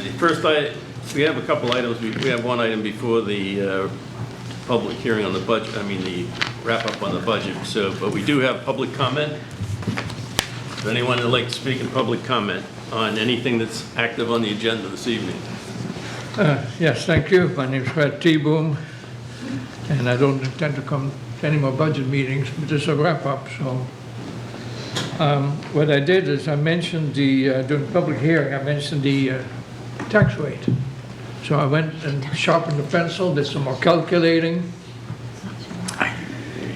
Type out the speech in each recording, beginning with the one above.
The first we have a couple items. We have one item before the public hearing on the budget, the wrap-up on the budget. But we do have public comment. If anyone would like to speak in public comment on anything that's active on the agenda this evening. Yes, thank you. My name is Fred T. Boom, and I don't intend to come to any more budget meetings, but this is a wrap-up. So what I did is I mentioned during the public hearing, I mentioned the tax rate. So I went and sharpened the pencil, did some more calculating.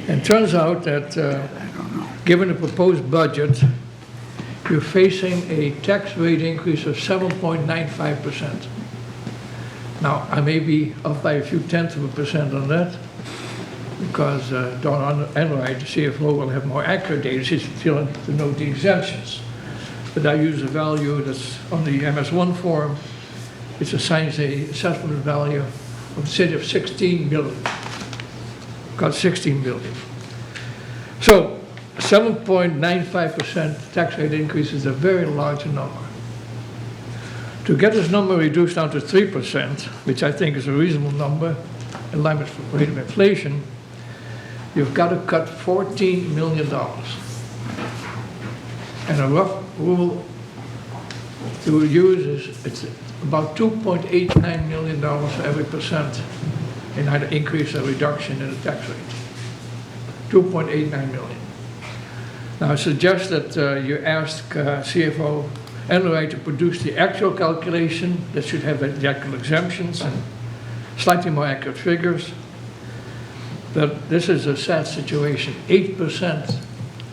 And it turns out that given the proposed budget, you're facing a tax rate increase of 7.95%. Now, I may be off by a few tenths of a percent on that, because Don Enright, the CFO, will have more accurate data. She's feeling to know the exemptions. But I use a value that's on the MS1 form. It assigns the assessment value of the city of 16 billion. Got 16 billion. So 7.95% tax rate increase is a very large number. To get this number reduced down to 3%, which I think is a reasonable number in line with the rate of inflation, you've got to cut $14 million. And a rough rule to use is it's about $2.89 million for every percent in either increase or reduction in the tax rate. 2.89 million. Now I suggest that you ask CFO Enright to produce the actual calculation that should have the actual exemptions and slightly more accurate figures. But this is a sad situation. 8%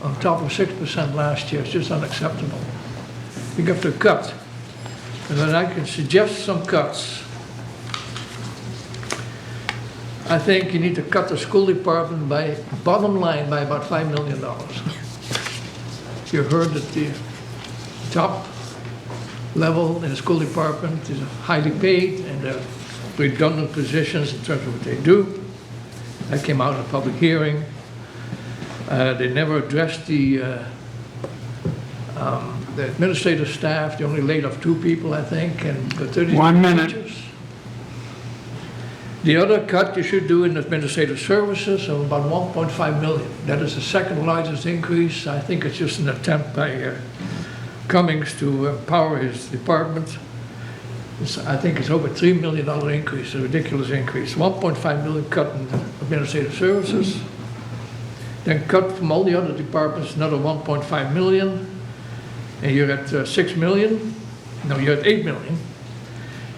on top of 6% last year is just unacceptable. You have to cut. And then I can suggest some cuts. I think you need to cut the school department by, bottom line, by about $5 million. You heard that the top level in the school department is highly paid and they're redundant positions in terms of what they do. That came out in a public hearing. They never addressed the administrative staff. They only laid off 2 people, I think, and the 30 teachers. The other cut you should do in administrative services of about 1.5 million. That is the second largest increase. I think it's just an attempt by Cummings to empower his department. I think it's over $3 million increase, a ridiculous increase. 1.5 million cut in administrative services. Then cut from all the other departments another 1.5 million. And you're at 6 million. No, you're at 8 million.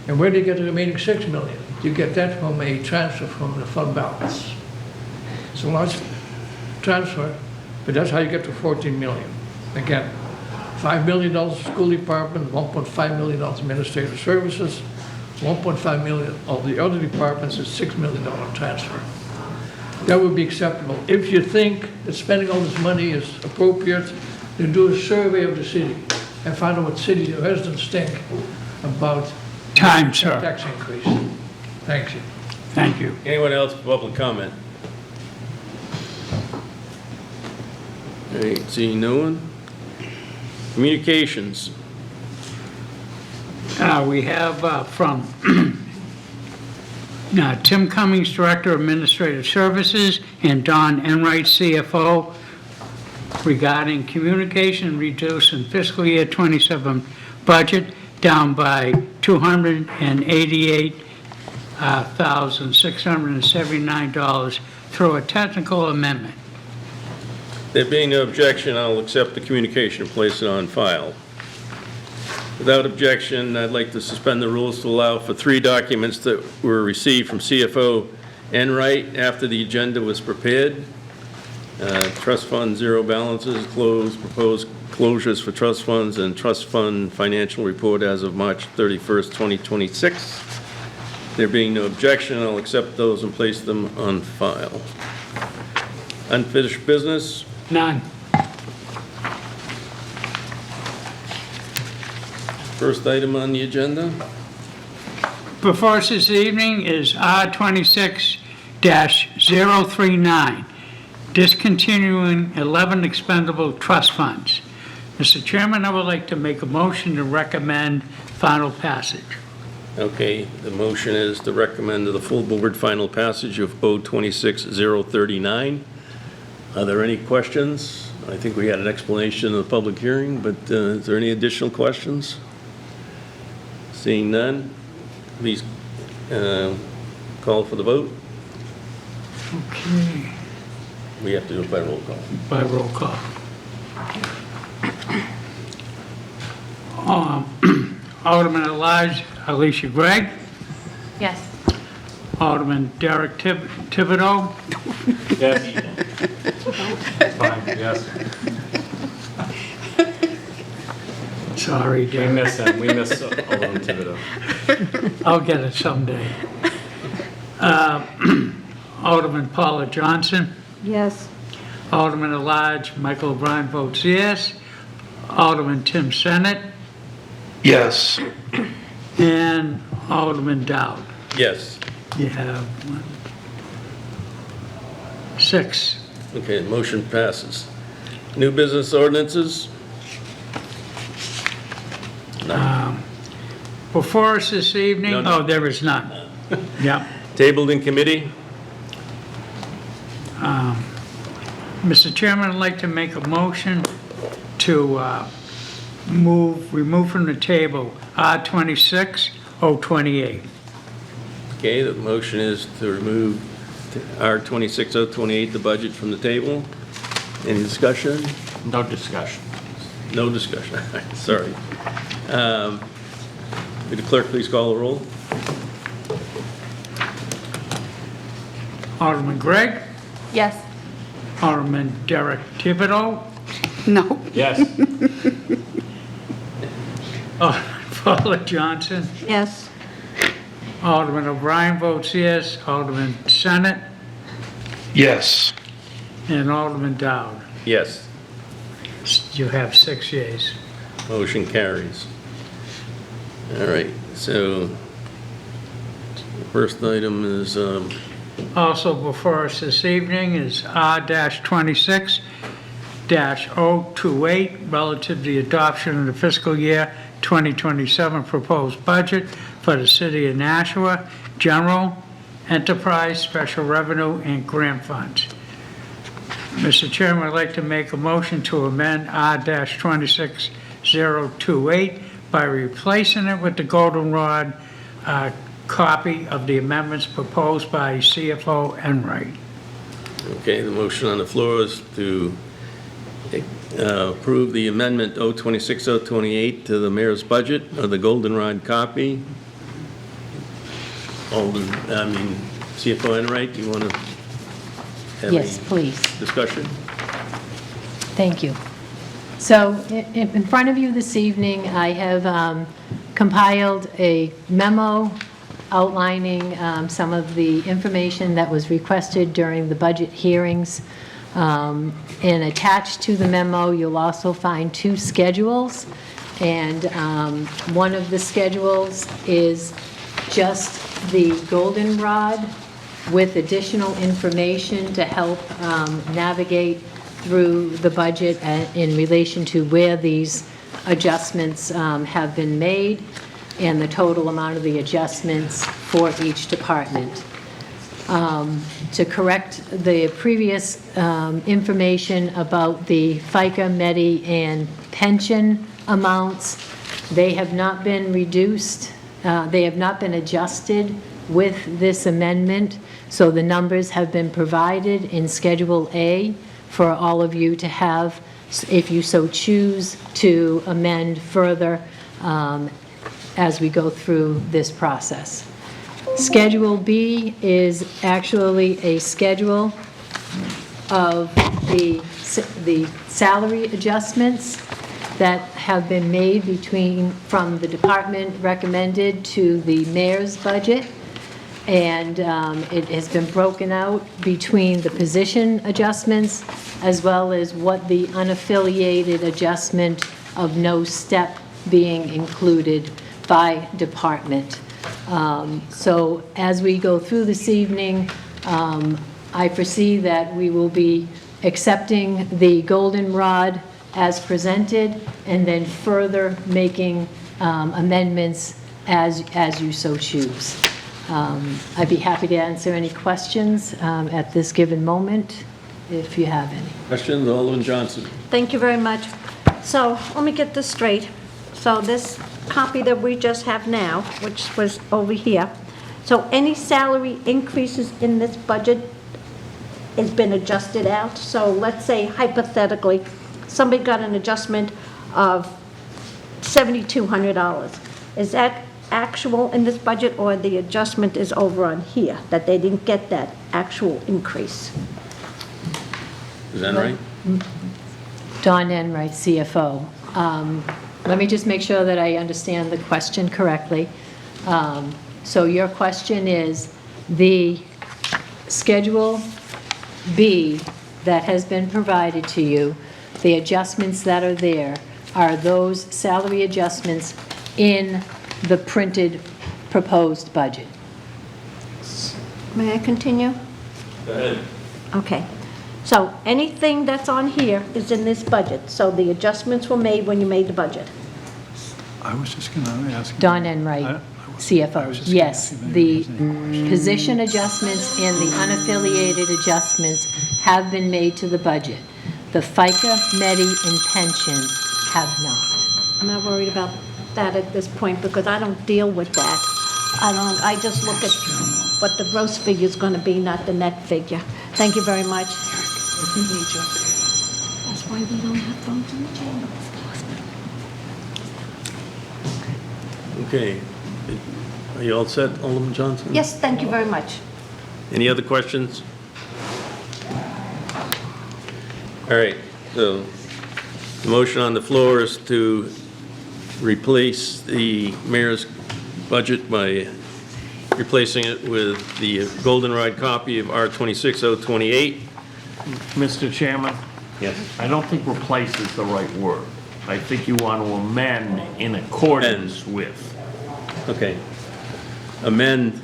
And where do you get the remaining 6 million? You get that from a transfer from the fund balance. It's a large transfer, but that's how you get to 14 million. Again, $5 million school department, $1.5 million administrative services, 1.5 million of the other departments is $6 million transfer. That would be acceptable. If you think that spending all this money is appropriate, then do a survey of the city and find out what city residents think about Time, sir. tax increase. Thank you. Thank you. Anyone else for public comment? All right, seeing no one. Communications. We have from Tim Cummings, Director of Administrative Services, and Don Enright, CFO, regarding communication reduced in fiscal year 27 budget down by $288,679 through a technical amendment. There being no objection, I'll accept the communication and place it on file. Without objection, I'd like to suspend the rules to allow for 3 documents that were received from CFO Enright after the agenda was prepared. Trust fund zero balances, proposed closures for trust funds, and trust fund financial report as of March 31st, 2026. There being no objection, I'll accept those and place them on file. Unfinished business. None. First item on the agenda. Before us this evening is R26-039, discontinuing 11 expendable trust funds. Mr. Chairman, I would like to make a motion to recommend final passage. Okay, the motion is to recommend to the full board final passage of O 26039. Are there any questions? I think we had an explanation of the public hearing, but is there any additional questions? Seeing none, please call for the vote. Okay. We have to do it by roll call. By roll call. Alderman at-large Alicia Gregg. Yes. Alderman Derek Thibodeau. Yes. Fine, yes. Sorry, We Derek. miss him, we miss Alderman Thibodeau. I'll get it someday. Alderman Paula Johnson. Yes. Alderman at-large Michael O'Brien votes yes. Alderman Tim Senate. Yes. And Alderman Dowd. Yes. You have 6. Okay, the motion passes. New business ordinances? Before us this evening, No, no. oh, there is none. Yep. Tabled in committee? Mr. Chairman, I'd like to make a motion to remove from the table R-26-028. Okay, the motion is to remove R 26028, the budget, from the table. Any discussion? No discussion. No discussion, all right, sorry. Would the clerk please call the roll? Alderman Gregg, Yes. Alderman Derek Thibodeau, No. Yes. Alderman Paula Johnson, Yes. Alderman O'Brien votes yes, Alderman Senate, Yes. and Alderman Dowd. Yes, You have 6 yeas. motion carries. All right, so the first item is, Also before us this evening is R-26-028, relative to the adoption of the fiscal year 2027 proposed budget for the city of Nashua, general, enterprise, special revenue, and grant funds. Mr. Chairman, I'd like to make a motion to amend R-26028 by replacing it with the goldenrod copy of the amendments proposed by CFO Enright. okay, the motion on the floor is to approve the amendment 026-028 to the mayor's budget of the goldenrod copy. CFO Enright, do you want to have Yes, any please. discussion? Thank you. So in front of you this evening, I have compiled a memo outlining some of the information that was requested during the budget hearings. And attached to the memo, you'll also find 2 schedules. And one of the schedules is just the goldenrod with additional information to help navigate through the budget in relation to where these adjustments have been made and the total amount of the adjustments for each department. To correct the previous information about the FICA, MEDI, and pension amounts, they have not been reduced, they have not been adjusted with this amendment, so the numbers have been provided in Schedule A for all of you to have, if you so choose, to amend further as we go through this process. Schedule B is actually a schedule of the salary adjustments that have been made from the department recommended to the mayor's budget. And it has been broken out between the position adjustments as well as what the unaffiliated adjustment of no step being included by department. So as we go through this evening, I foresee that we will be accepting the goldenrod as presented and then further making amendments as you so choose. I'd be happy to answer any questions at this given moment, if you have any. Questions, Alderman Johnson? Thank you very much. So let me get this straight. So this copy that we just have now, which was over here, so any salary increases in this budget has been adjusted out? So let's say hypothetically, somebody got an adjustment of $7,200. Is that actual in this budget, or the adjustment is over on here, that they didn't get that actual increase? Is that right? Don Enright, CFO. Let me just make sure that I understand the question correctly. So your question is, the Schedule B that has been provided to you, the adjustments that are there, are those salary adjustments in the printed proposed budget? May I continue? Go ahead. Okay. So anything that's on here is in this budget, so the adjustments were made when you made the budget? I was just going to ask. Don Enright, CFO. Yes, the position adjustments and the unaffiliated adjustments have been made to the budget. The FICA, MEDI, and pension have not. I'm not worried about that at this point, because I don't deal with that. I just look at what the gross figure is going to be, not the net figure. Thank you very much. That's why we don't have phones in the chamber. Okay. Are you all set, Alderman Johnson? Yes, thank you very much. Any other questions? All right, so the motion on the floor is to replace the mayor's budget by replacing it with the goldenrod copy of R-26028. Mr. Chairman? Yes. I don't think replace is the right word. I think you want to amend in accordance with. Okay. Amend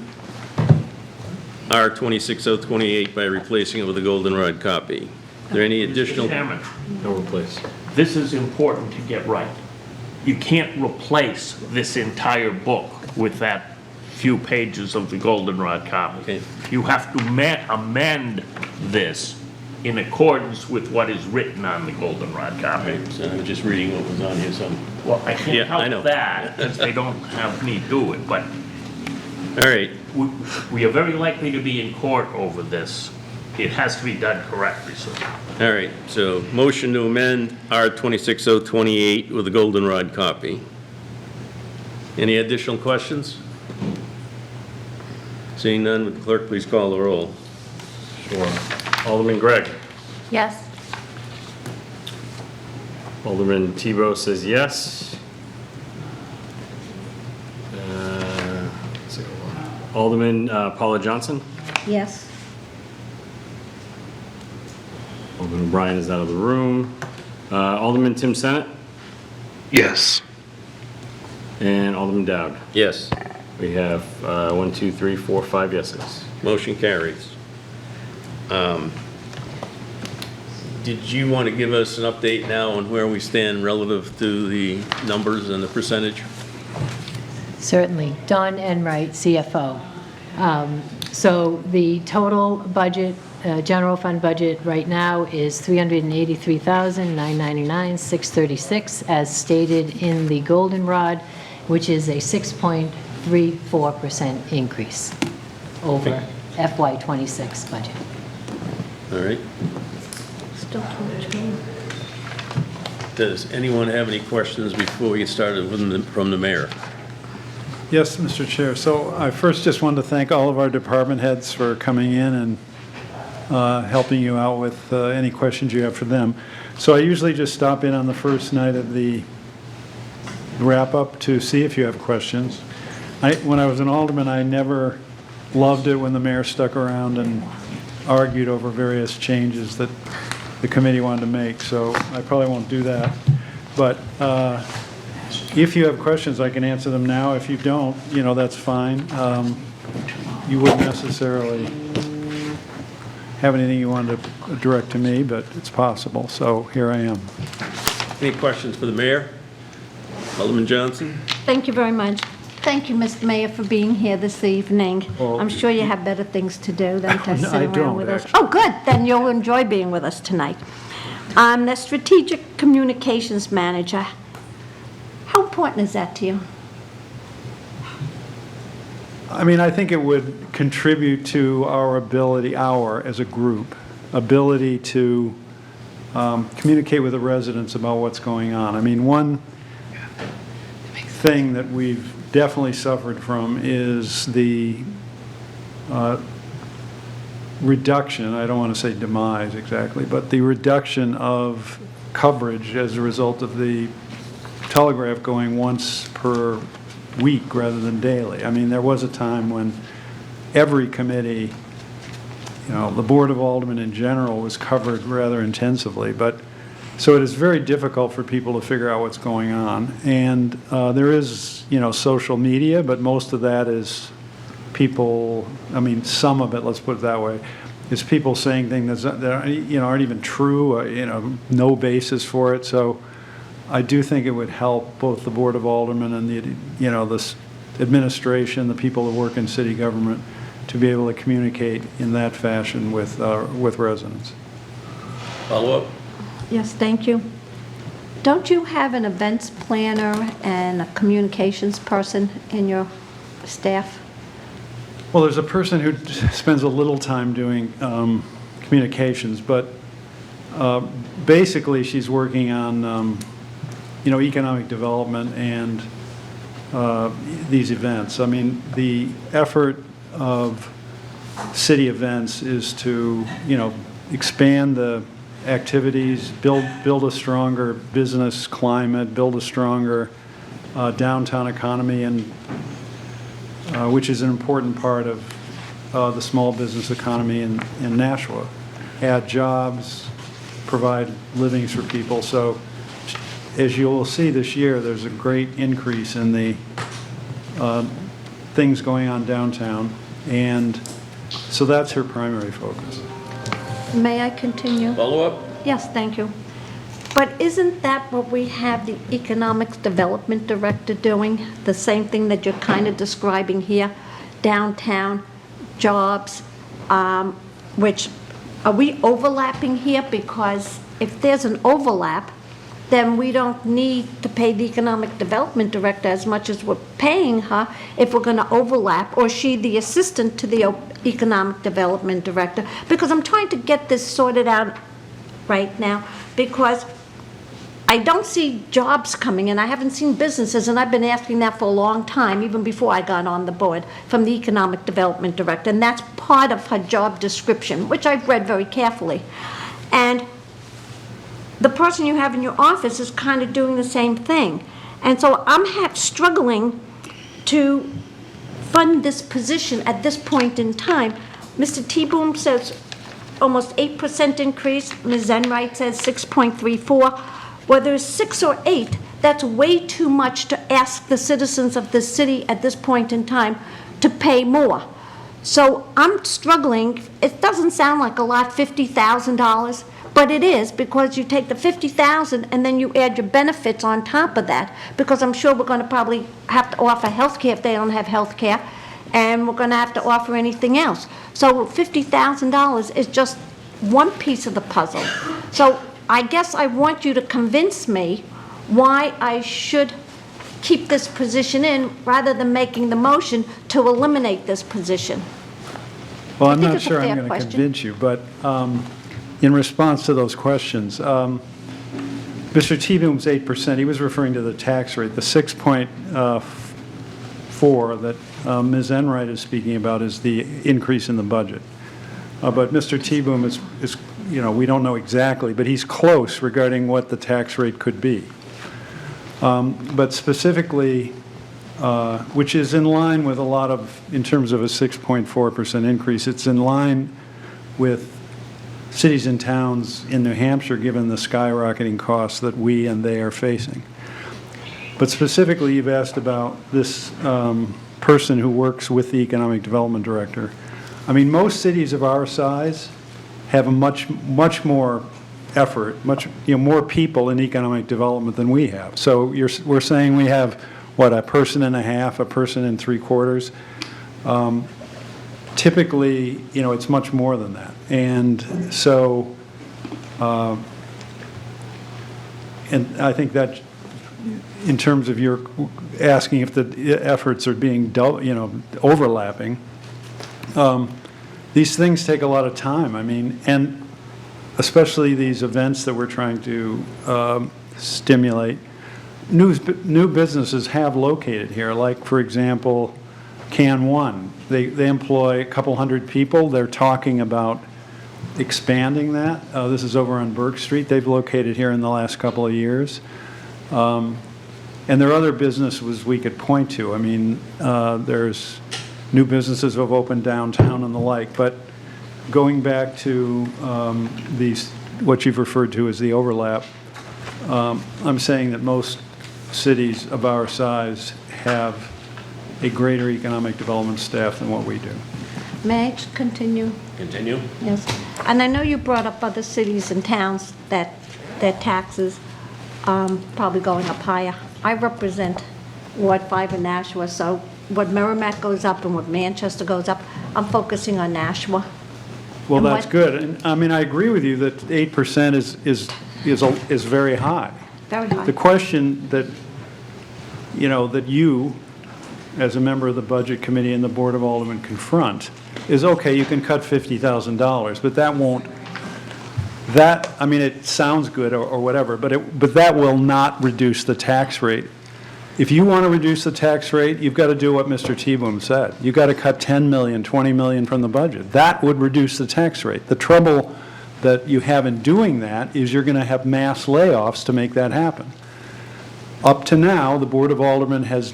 R-26028 by replacing it with a goldenrod copy. Is there any additional? Mr. Chairman, No replace. this is important to get right. You can't replace this entire book with that few pages of the goldenrod copy. Okay. You have to amend this in accordance with what is written on the goldenrod copy. Right, so I'm just reading what was on here, so. Well, I Yeah, can't I know. help that, because they don't have me do it, but All right, we are very likely to be in court over this. It has to be done correctly, so. all right, so motion to amend R-26028 with a goldenrod copy. Any additional questions? Seeing none, would the clerk please call the roll? Sure. Alderman Gregg. Yes. Alderman Tebow says yes. Let's see. Alderman Paula Johnson. Yes. Alderman O'Brien is out of the room. Alderman Tim Senate Yes. and Alderman Dowd. Yes, We have 1, 2, 3, 4, 5 yeses. motion carries. Did you want to give us an update now on where we stand relative to the numbers and the percentage? Certainly. Don Enright, CFO. So the total budget, general fund budget right now is $383,999,636, as stated in the goldenrod, which is a 6.34% increase over FY26 budget. All right. Still too much money. Does anyone have any questions before we get started from the mayor? Yes, Mr. Chair. So I first just wanted to thank all of our department heads for coming in and helping you out with any questions you have for them. So I usually just stop in on the first night of the wrap-up to see if you have questions. When I was an alderman, I never loved it when the mayor stuck around and argued over various changes that the committee wanted to make, so I probably won't do that. But if you have questions, I can answer them now. If you don't, that's fine. You wouldn't necessarily have anything you wanted to direct to me, but it's possible, so here I am. Any questions for the mayor? Alderman Johnson? Thank you very much. Thank you, Mr. Mayor, for being here this evening. Well, I'm sure you have better things to do than to No, sit I around don't, with us. actually. Oh, good, then you'll enjoy being with us tonight. The Strategic Communications Manager, how important is that to you? I mean, I think it would contribute to our ability, as a group, ability to communicate with the residents about what's going on. I mean, one thing that we've definitely suffered from is the reduction, I don't want to say demise exactly, but the reduction of coverage as a result of the telegraph going once per week rather than daily. I mean, there was a time when every committee, the Board of Aldermen in general was covered rather intensively, but so it is very difficult for people to figure out what's going on. And there is, social media, but most of that is people, I mean, some of it, let's put it that way, is people saying things that aren't even true, no basis for it. So I do think it would help both the Board of Aldermen and the administration, the people that work in city government, to be able to communicate in that fashion with residents. Follow up? Yes, thank you. Don't you have an events planner and a communications person in your staff? Well, there's a person who spends a little time doing communications, but basically she's working on, economic development and these events. I mean, the effort of city events is to, expand the activities, build a stronger business climate, build a stronger downtown economy, and which is an important part of the small business economy in Nashua. Add jobs, provide livings for people. So as you will see this year, there's a great increase in the things going on downtown, and so that's her primary focus. May I continue? Follow up? Yes, thank you. But isn't that what we have the Economic Development Director doing? The same thing that you're kind of describing here, downtown, jobs, which, are we overlapping here? Because if there's an overlap, then we don't need to pay the Economic Development Director as much as we're paying her if we're going to overlap, or she the assistant to the Economic Development Director, because I'm trying to get this sorted out right now, because I don't see jobs coming in. I haven't seen businesses, and I've been asking that for a long time, even before I got on the board, from the Economic Development Director, and that's part of her job description, which I've read very carefully. And the person you have in your office is kind of doing the same thing. And so I'm struggling to fund this position at this point in time. Mr. T-Boom says almost 8% increase. Ms. Enright says 6.34. Whether it's 6 or 8, that's way too much to ask the citizens of this city at this point in time to pay more. So I'm struggling. It doesn't sound like a lot, $50,000. But it is, because you take the $50,000 and then you add your benefits on top of that, because I'm sure we're going to probably have to offer health care if they don't have health care, and we're going to have to offer anything else. So $50,000 is just one piece of the puzzle. So I guess I want you to convince me why I should keep this position in rather than making the motion to eliminate this position. Well, I I'm think not it's a sure I'm fair going to question. convince you, but in response to those questions, Mr. T-Boom's 8%, he was referring to the tax rate. The 6.4 that Ms. Enright is speaking about is the increase in the budget. But Mr. T-Boom is, we don't know exactly, but he's close regarding what the tax rate could be. But specifically, which is in line with a lot of, in terms of a 6.4% increase, it's in line with cities and towns in New Hampshire, given the skyrocketing costs that we and they are facing. But specifically, you've asked about this person who works with the Economic Development Director. I mean, most cities of our size have a much more effort, more people in economic development than we have. So we're saying we have a person and a half, a person and three quarters. Typically, it's much more than that. And so, and I think that in terms of your asking if the efforts are being, overlapping, these things take a lot of time. I mean, and especially these events that we're trying to stimulate. New businesses have located here, like, for example, Can One. They employ a couple hundred people. They're talking about expanding that. This is over on Burke Street. They've located here in the last couple of years. And there are other businesses we could point to. I mean, there's new businesses have opened downtown and the like. But going back to what you've referred to as the overlap, I'm saying that most cities of our size have a greater economic development staff than what we do. May I just continue? Continue? Yes. And I know you brought up other cities and towns that their taxes probably going up higher. I represent Ward 5 in Nashua, so what Merrimack goes up and what Manchester goes up, I'm focusing on Nashua. Well, And that's what- good. And I mean, I agree with you that 8% is very high. Very high. The question that, that you, as a member of the Budget Committee and the Board of Aldermen confront, is, okay, you can cut $50,000, but that won't, I mean, it sounds good or whatever, but that will not reduce the tax rate. If you want to reduce the tax rate, you've got to do what Mr. Teboom said. You've got to cut 10 million, 20 million from the budget. That would reduce the tax rate. The trouble that you have in doing that is you're going to have mass layoffs to make that happen. Up to now, the Board of Aldermen has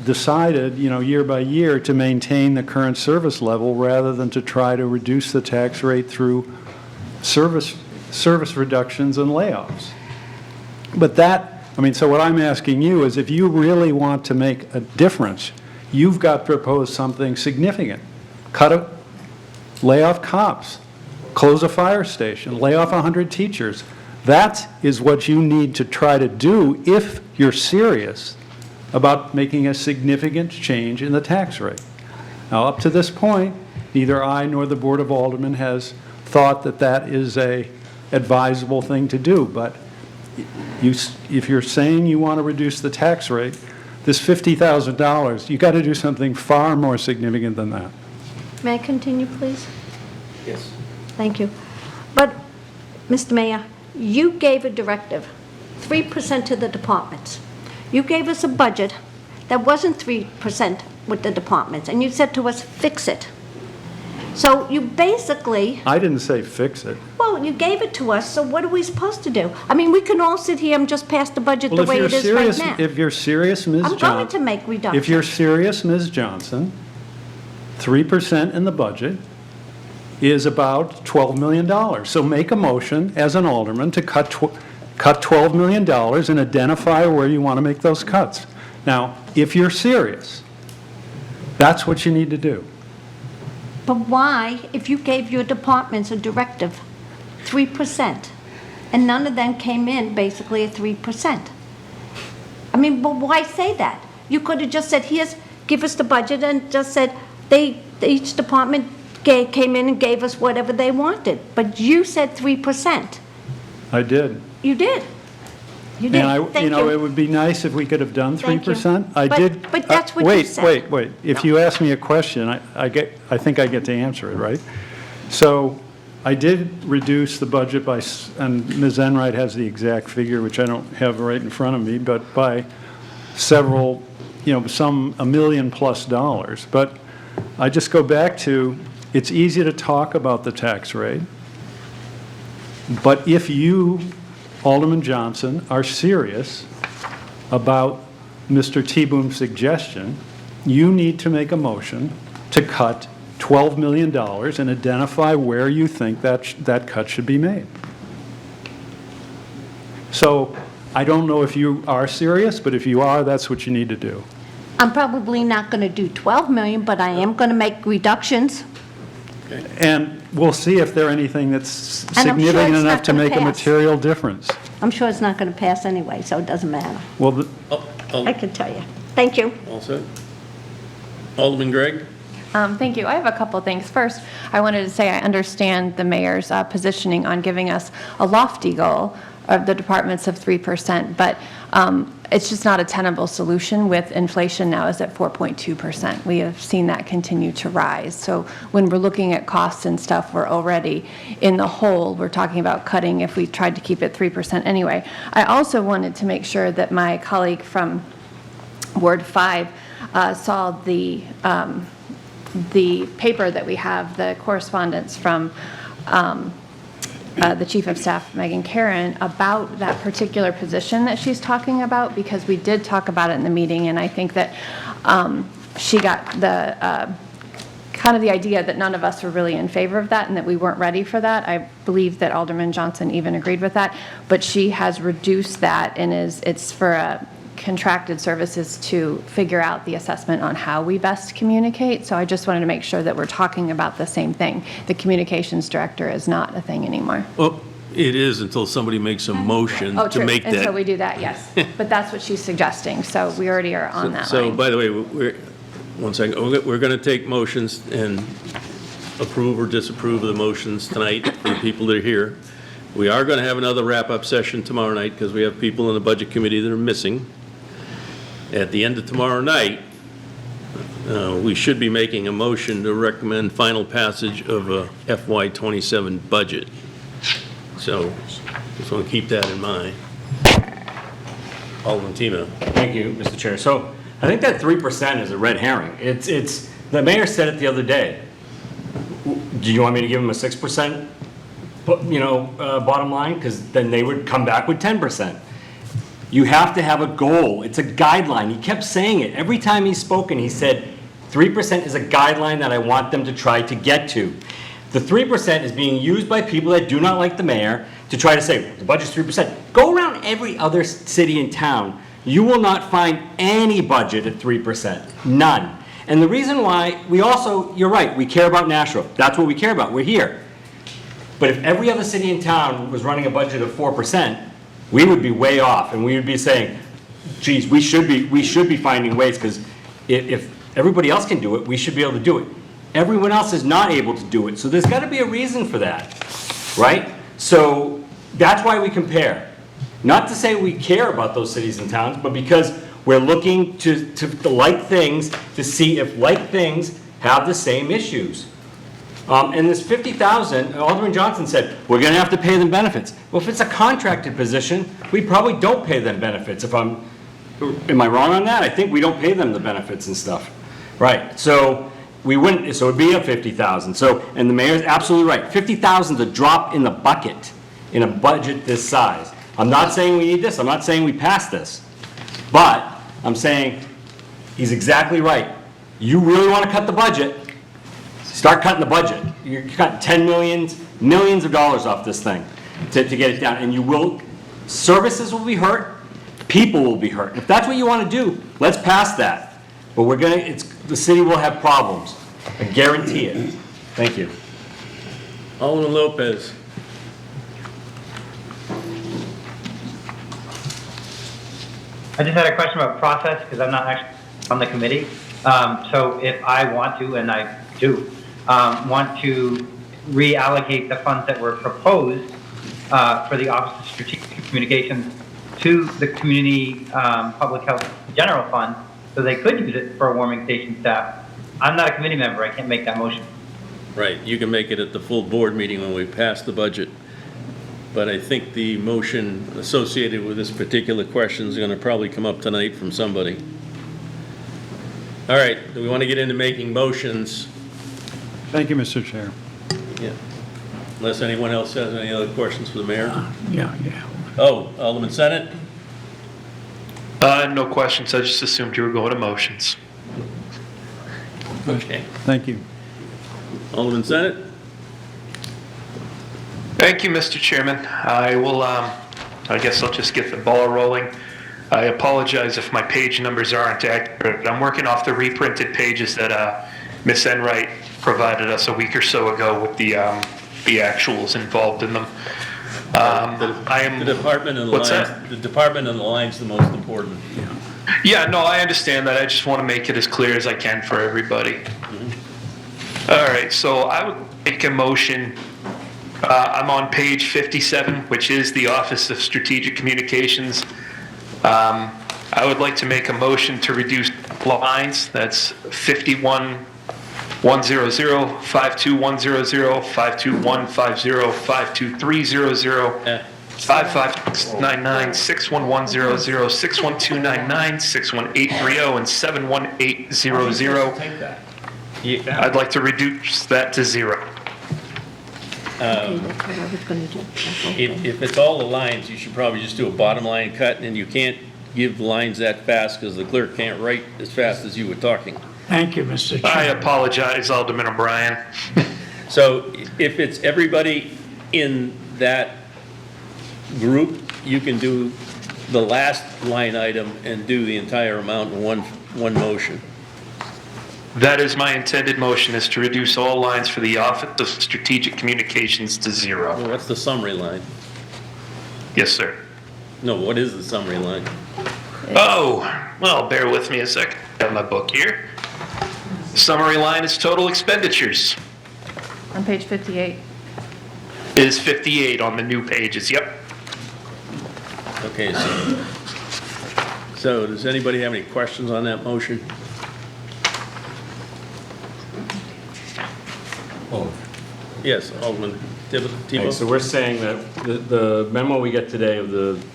decided, year by year, to maintain the current service level rather than to try to reduce the tax rate through service reductions and layoffs. But so what I'm asking you is, if you really want to make a difference, you've got to propose something significant. Lay off cops, close a fire station, lay off 100 teachers. That is what you need to try to do if you're serious about making a significant change in the tax rate. Now, up to this point, neither I nor the Board of Aldermen has thought that that is a advisable thing to do, but if you're saying you want to reduce the tax rate, this $50,000, you've got to do something far more significant than that. May I continue, please? Yes. Thank you. But, Mr. Mayor, you gave a directive, 3% to the departments. You gave us a budget that wasn't 3% with the departments, and you said to us, fix it. So you basically, I didn't say fix it. well, you gave it to us, so what are we supposed to do? I mean, we can all sit here and just pass the budget the way it is right now. If you're serious, Ms. I'm Johnson. going to make reductions. If you're serious, Ms. Johnson, 3% in the budget is about $12 million. So make a motion as an alderman to cut $12 million and identify where you want to make those cuts. Now, if you're serious, that's what you need to do. But why, if you gave your departments a directive, 3%, and none of them came in basically at 3%? I mean, but why say that? You could have just said, give us the budget, and just said, each department came in and gave us whatever they wanted. But you said 3%. I did. You did. You did. And Thank you. it would be nice if we could have done Thank you. 3%. I But- did. but that's what you said. Wait. If you ask me a question, I think I get to answer it, right? So I did reduce the budget by, and Ms. Enright has the exact figure, which I don't have right in front of me, but by several, some $1 million+ dollars. But I just go back to, it's easy to talk about the tax rate, but if you, Alderman Johnson, are serious about Mr. Teboom's suggestion, you need to make a motion to cut $12 million and identify where you think that cut should be made. So I don't know if you are serious, but if you are, that's what you need to do. I'm probably not going to do 12 million, but I am going to make reductions. And we'll see if there's anything that's And I'm sure significant it's enough not to gonna make a pass. material difference. I'm sure it's not going to pass anyway, so it doesn't matter. Well, I can tell you. Thank you. All set? Alderman Gregg? Thank you. I have a couple things. First, I wanted to say I understand the mayor's positioning on giving us a lofty goal of the departments of 3%, but it's just not a tenable solution with inflation now is at 4.2%. We have seen that continue to rise. So when we're looking at costs and stuff, we're already in the hole. We're talking about cutting if we tried to keep it 3% anyway. I also wanted to make sure that my colleague from Ward 5 saw the paper that we have, the correspondence from the Chief of Staff, Megan Karen, about that particular position that she's talking about, because we did talk about it in the meeting, and I think that she got the kind of the idea that none of us were really in favor of that and that we weren't ready for that. I believe that Alderman Johnson even agreed with that, but she has reduced that and it's for contracted services to figure out the assessment on how we best communicate. So I just wanted to make sure that we're talking about the same thing. The communications director is not a thing anymore. Well, it is until somebody makes a motion Oh, to true. make that. Until we do that, yes. But that's what she's suggesting, so we already are on that So, line. by the way, one second, we're going to take motions and approve or disapprove of the motions tonight for the people that are here. We are going to have another wrap-up session tomorrow night because we have people in the budget committee that are missing. At the end of tomorrow night, we should be making a motion to recommend final passage of a FY27 budget. So, just want to keep that in mind. Alderman Timo. Thank you, Mr. Chair. So I think that 3% is a red herring. It's, the mayor said it the other day. Do you want me to give him a 6%, bottom line? Because then they would come back with 10%. You have to have a goal. It's a guideline. He kept saying it. Every time he's spoken, he said, 3% is a guideline that I want them to try to get to. The 3% is being used by people that do not like the mayor to try to say, the budget's 3%. Go around every other city and town. You will not find any budget at 3%. None. And the reason why, you're right, we care about Nashua. That's what we care about. We're here. But if every other city and town was running a budget of 4%, we would be way off, and we would be saying, geez, we should be finding ways, because if everybody else can do it, we should be able to do it. Everyone else is not able to do it, so there's got to be a reason for that, right? So that's why we compare. Not to say we care about those cities and towns, but because we're looking to like things, to see if like things have the same issues. And this 50,000, Alderman Johnson said, we're going to have to pay them benefits. Well, if it's a contracted position, we probably don't pay them benefits. Am I wrong on that? I think we don't pay them the benefits and stuff. Right, so we wouldn't, so it'd be a 50,000. So, and the mayor's absolutely right. 50,000 is a drop in the bucket in a budget this size. I'm not saying we need this. I'm not saying we pass this. But I'm saying he's exactly right. You really want to cut the budget, start cutting the budget. You're cutting millions of dollars off this thing to get it down. And services will be hurt, people will be hurt. If that's what you want to do, let's pass that. But the city will have problems. I guarantee it. Thank you. Alderman Lopez. I just had a question about process because I'm not actually on the committee. So if I want to, and I do, want to reallocate the funds that were proposed for the Office of Strategic Communications to the Community Public Health General Fund so they could use it for warming station staff. I'm not a committee member. I can't make that motion. Right, you can make it at the full board meeting when we pass the budget. But I think the motion associated with this particular question is going to probably come up tonight from somebody. All right, do we want to get into making motions? thank you, Mr. Chair. Yeah. Unless anyone else has any other questions for the mayor? Yeah. Oh, Alderman Senate? No questions. I just assumed you were going to motions. Okay. Thank you. Alderman Senate? Thank you, Mr. Chairman. I will, I guess I'll just get the ball rolling. I apologize if my page numbers aren't accurate. I'm working off the reprinted pages that Ms. Enright provided us a week or so ago with the actuals involved in them. I am. The department and the What's lines, that? the department and the line's the most important. Yeah, no, I understand that. I just want to make it as clear as I can for everybody. All right, so I would make a motion. I'm on page 57, which is the Office of Strategic Communications. I would like to make a motion to reduce lines. That's 51-100, 52100, 52150, 52300, 55699, 61100, 61299, 61830, and 71800. Take that. I'd like to reduce that to 0. Okay, that's what I was gonna do. That's okay. If it's all the lines, you should probably just do a bottom line cut, and you can't give lines that fast because the clerk can't write as fast as you were talking. Thank you, Mr. I Chairman. apologize, Alderman O'Brien. So if it's everybody in that group, you can do the last line item and do the entire amount in one motion. That is my intended motion, is to reduce all lines for the Office of Strategic Communications to 0. Well, what's the summary line? Yes, sir. No, what is the summary line? Oh, well, bear with me a second. I have my book here. Summary line is total expenditures. On page 58. Is 58 on the new pages, yep. Okay, so does anybody have any questions on that motion? Oh. Yes, Alderman Okay, Tebow? so we're saying that the memo we get today of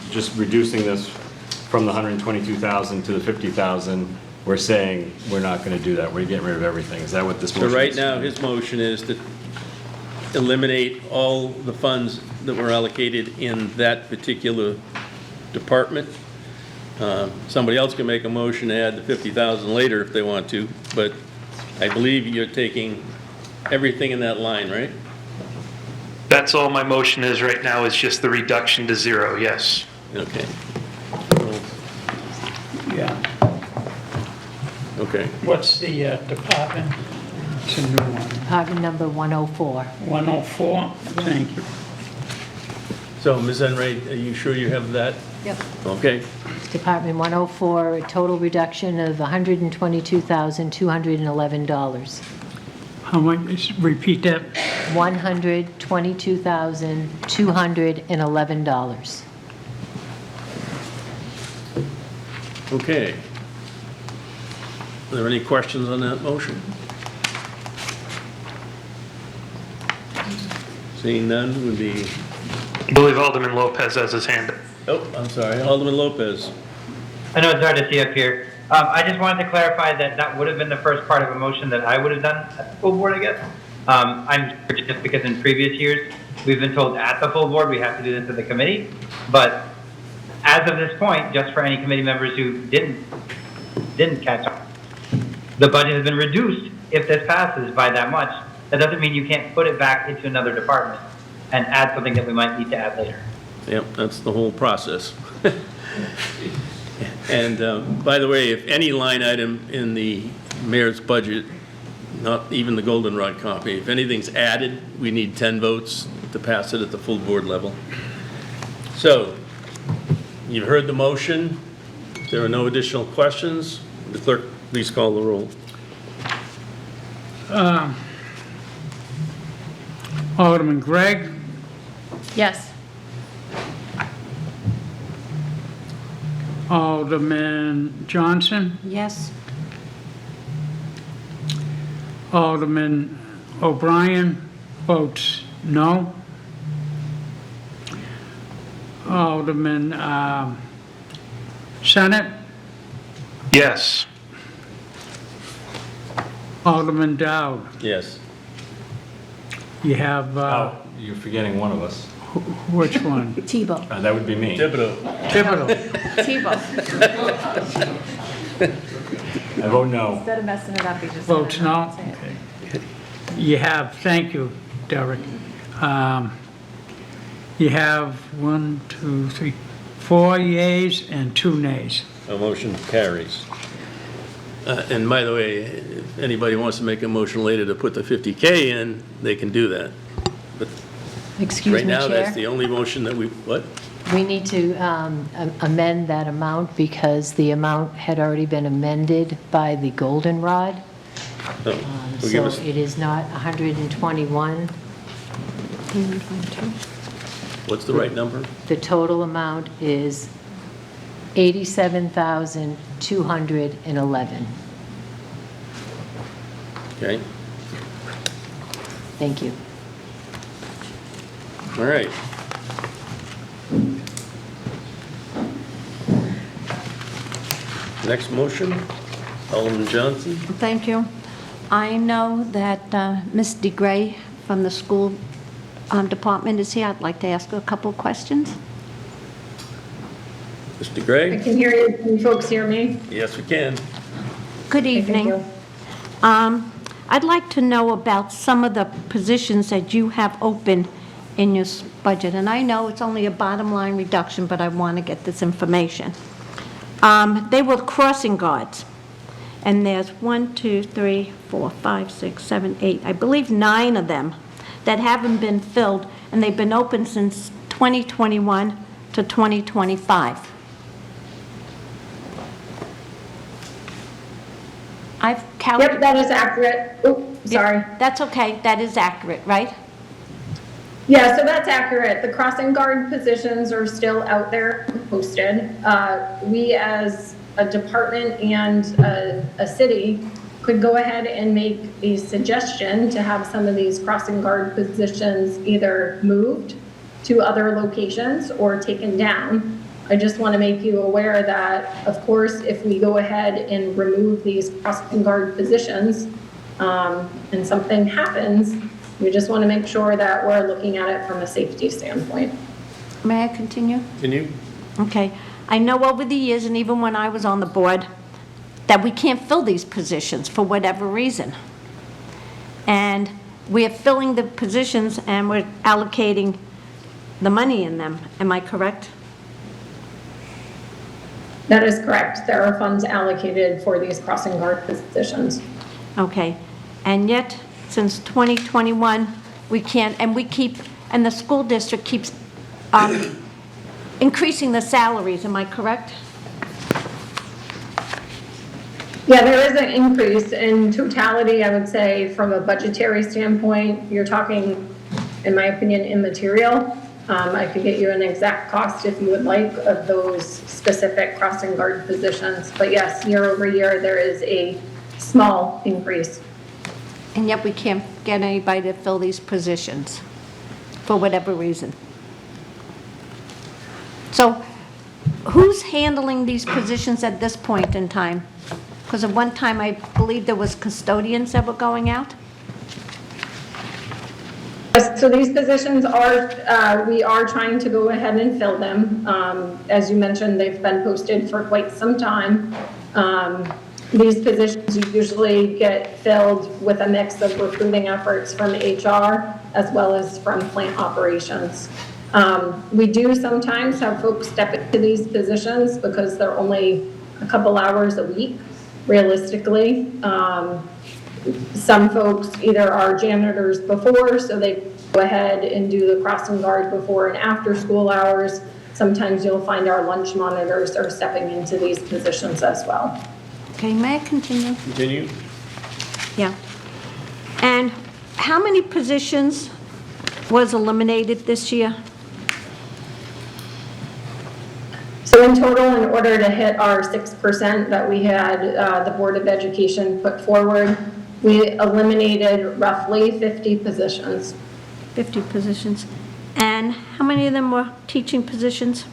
just reducing this from the 122,000 to the 50,000, we're saying we're not going to do that. We're getting rid of everything. Is that what this motion So is? right now, his motion is to eliminate all the funds that were allocated in that particular department. Somebody else can make a motion to add the 50,000 later if they want to, but I believe you're taking everything in that line, right? That's all my motion is right now, is just the reduction to 0, yes. Okay, Yeah. okay. What's the department? It's a new one. Department number 104. 104? Thank you. So, Ms. Enright, are you sure you have that? Yep. Okay. Department 104, a total reduction of $122,211. How much, repeat that? $122,211. Okay. Are there any questions on that motion? Seeing none would be, I believe Alderman Lopez has his hand up. oh, I'm sorry, Alderman Lopez. I know it's hard to see up here. I just wanted to clarify that that would have been the first part of a motion that I would have done at the full board, I guess. I'm sure just because in previous years, we've been told at the full board, we have to do this to the committee. But as of this point, just for any committee members who didn't catch on, the budget has been reduced if this passes by that much. That doesn't mean you can't put it back into another department and add something that we might need to add later. Yep, that's the whole process. And by the way, if any line item in the mayor's budget, not even the goldenrod copy, if anything's added, we need 10 votes to pass it at the full board level. So, you've heard the motion. If there are no additional questions, the clerk, please call the roll. Alderman Gregg, Yes. Alderman Johnson, Yes, Alderman O'Brien votes no. Alderman Senate, Yes. Alderman Dowd. Yes. You have, Oh, you're forgetting one of us. which one? Tebow. That would be me. Thibodeau. Thibodeau. Tebow. I vote no. Instead of messing it up, you just. Votes no? Say it. You have, thank you, Derek. You have 1, 2, 3, 4 yeas and 2 nays. A motion carries. And by the way, if anybody wants to make a motion later to put the 50K in, they can do that. But Excuse right me, now, that's Chair. the only motion that we, what? We need to amend that amount because the amount had already been amended by the goldenrod. Oh, we'll give So us- it is not 121. What's the right number? The total amount is 87,211. Okay, Thank you. all right. Next motion, Alderman Johnson. Thank you. I know that Ms. DeGray from the school department is here. I'd like to ask her a couple of questions. Mr. I Gray? can hear you. Can you folks hear me? Yes, we can. Good evening. you. I'd like to know about some of the positions that you have open in your budget. And I know it's only a bottom line reduction, but I want to get this information. They were crossing guards. And there's 1, 2, 3, 4, 5, 6, 7, 8, I believe 9 of them that haven't been filled, and they've been open since 2021 to 2025. I've Yep, calculated. that is accurate. Oh, sorry. That's okay, that is accurate, right? Yeah, so that's accurate. The crossing guard positions are still out there posted. We as a department and a city could go ahead and make a suggestion to have some of these crossing guard positions either moved to other locations or taken down. I just want to make you aware that, of course, if we go ahead and remove these crossing guard positions and something happens, we just want to make sure that we're looking at it from a safety standpoint. May I continue? Can you? Okay. I know over the years, and even when I was on the board, that we can't fill these positions for whatever reason. And we're filling the positions and we're allocating the money in them. Am I correct? That is correct. There are funds allocated for these crossing guard positions. Okay. And yet, since 2021, we can't, and we keep, and the school district keeps increasing the salaries. Am I correct? Yeah, there is an increase in totality, I would say, from a budgetary standpoint. You're talking, in my opinion, immaterial. I could get you an exact cost if you would like of those specific crossing guard positions. But yes, year over year, there is a small increase. And yet we can't get anybody to fill these positions for whatever reason. So who's handling these positions at this point in time? Because at one time, I believe there was custodians that were going out. So these positions are, we are trying to go ahead and fill them. As you mentioned, they've been posted for quite some time. These positions usually get filled with a mix of recruiting efforts from HR as well as from plant operations. We do sometimes have folks step into these positions because they're only a couple hours a week, realistically. Some folks either are janitors before, so they go ahead and do the crossing guard before and after school hours. Sometimes you'll find our lunch monitors are stepping into these positions as well. Okay, may I continue? Continue? Yeah. And how many positions was eliminated this year? So in total, in order to hit our 6% that we had the Board of Education put forward, we eliminated roughly 50 positions. 50 positions. And how many of them were teaching positions?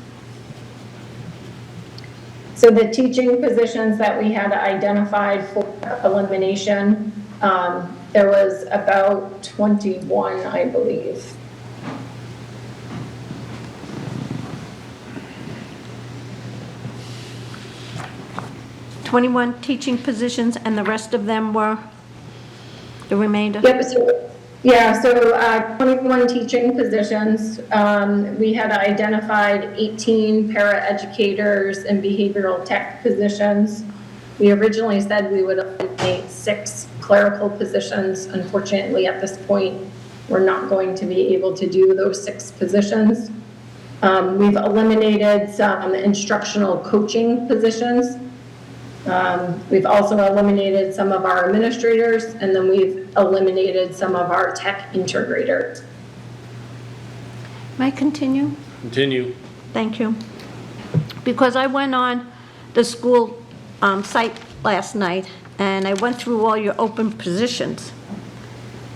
So the teaching positions that we had identified for elimination, there was about 21, I believe. Twenty-one teaching positions, and the rest of them were the remainder? Yep, so, yeah, so 21 teaching positions. We had identified 18 paraeducators and behavioral tech positions. We originally said we would eliminate 6 clerical positions. Unfortunately, at this point, we're not going to be able to do those 6 positions. We've eliminated some instructional coaching positions. We've also eliminated some of our administrators, and then we've eliminated some of our tech integrators. May I continue? Continue. Thank you. Because I went on the school site last night, and I went through all your open positions.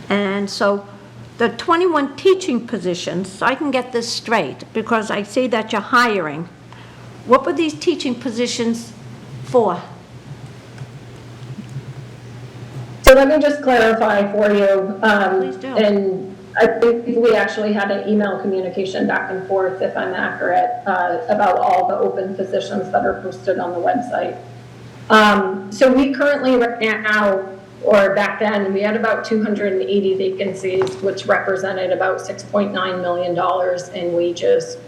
And so the 21 teaching positions, so I can get this straight, because I see that you're hiring. What were these teaching positions for? So let me just clarify for you. Please do. And I think we actually had an email communication back and forth, if I'm accurate, about all the open positions that are posted on the website. So we currently, right now, or back then, we had about 280 vacancies, which represented about $6.9 million in wages.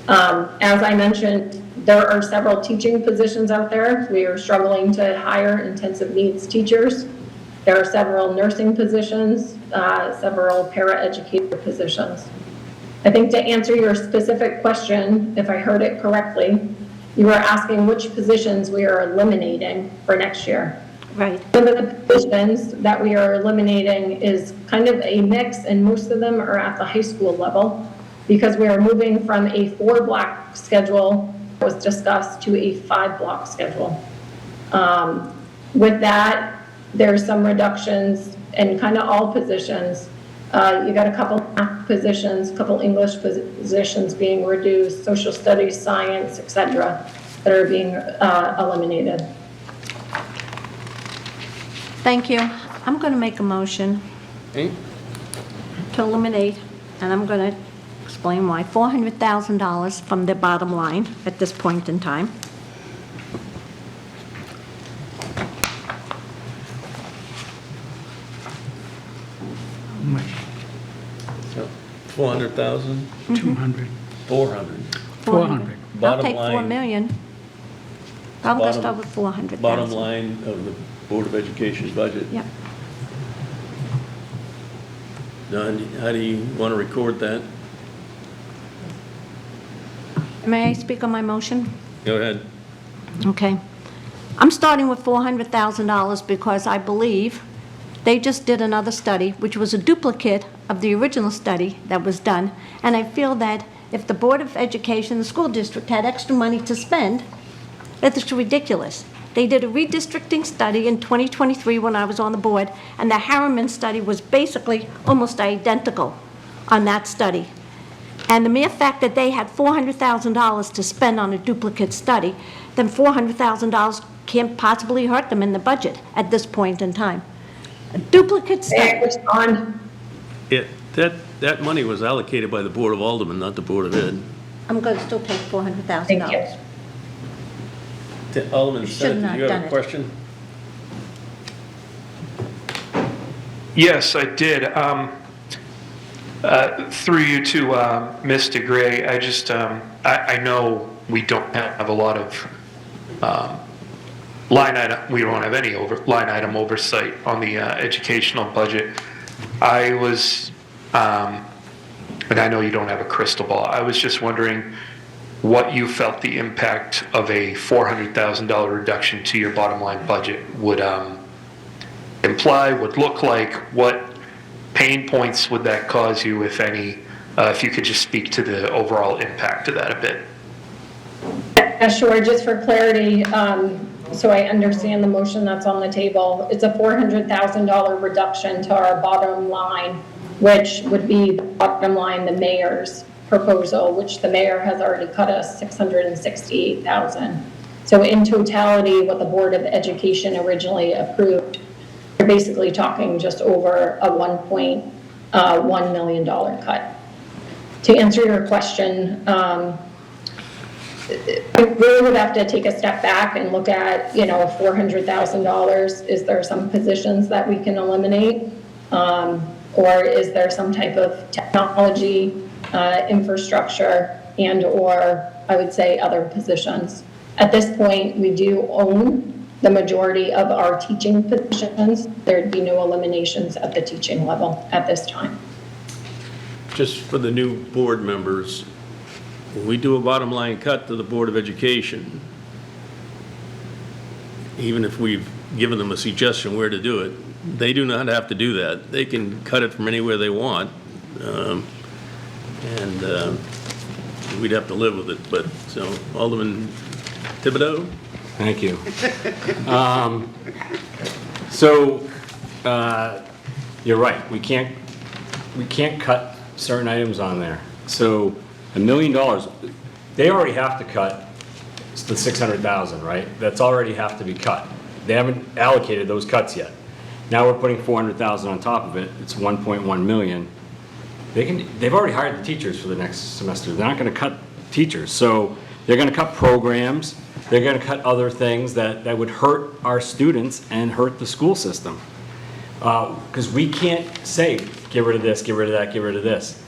As I mentioned, there are several teaching positions out there. We are struggling to hire intensive needs teachers. There are several nursing positions, several paraeducator positions. I think to answer your specific question, if I heard it correctly, you were asking which positions we are eliminating for next year. Right. Some of the positions that we are eliminating is kind of a mix, and most of them are at the high school level, because we are moving from a 4-block schedule that was discussed to a 5-block schedule. With that, there's some reductions in kind of all positions. You got a couple math positions, a couple English positions being reduced, social studies, science, etc., that are being eliminated. Thank you. I'm going to make a motion Okay. to eliminate, and I'm going to explain why, $400,000 from the bottom line at this point in time. So, 400,000, 200, 400. 400. I'll Bottom take 4 line. million. I'm going to Bottom- start with 400,000. Bottom line of the Board of Education's budget. Yep. Don, how do you want to record that? May I speak on my motion? Go ahead. Okay. I'm starting with $400,000 because I believe they just did another study, which was a duplicate of the original study that was done, and I feel that if the Board of Education, the school district, had extra money to spend, that's ridiculous. They did a redistricting study in 2023 when I was on the board, and the Harriman study was basically almost identical on that study. And the mere fact that they had $400,000 to spend on a duplicate study, then $400,000 can't possibly hurt them in the budget at this point in time. A duplicate study. That money was allocated by the Board of Aldermen, not the Board of Ed. I'm going to still take $400,000. Thank you. Alderman should Bennett, not did you done have a it. question? Yes, I did. Through you to Mr. Gray, I just, I know we don't have a lot of line item, we don't have any line item oversight on the educational budget. I was, and I know you don't have a crystal ball, I was just wondering what you felt the impact of a $400,000 reduction to your bottom line budget would imply, would look like. What pain points would that cause you, if any? If you could just speak to the overall impact of that a bit. Sure, just for clarity, so I understand the motion that's on the table. It's a $400,000 reduction to our bottom line, which would be the bottom line, the mayor's proposal, which the mayor has already cut us $668,000. So in totality, what the Board of Education originally approved, we're basically talking just over a $1.1 million cut. To answer your question, we really would have to take a step back and look at, $400,000. Is there some positions that we can eliminate? Or is there some type of technology, infrastructure, and or I would say other positions? At this point, we do own the majority of our teaching positions. There'd be no eliminations at the teaching level at this time. Just for the new board members, when we do a bottom line cut to the Board of Education, even if we've given them a suggestion where to do it, they do not have to do that. They can cut it from anywhere they want, and we'd have to live with it. But, so, Alderman Thibodeau? Thank you. So, you're right, we can't cut certain items on there. So, $1 million, they already have to cut the 600,000, right? That's already have to be cut. They haven't allocated those cuts yet. Now we're putting 400,000 on top of it, it's 1.1 million. They've already hired the teachers for the next semester. They're not gonna cut teachers. So they're gonna cut programs, they're gonna cut other things that would hurt our students and hurt the school system. Because we can't say, get rid of this, get rid of that, get rid of this.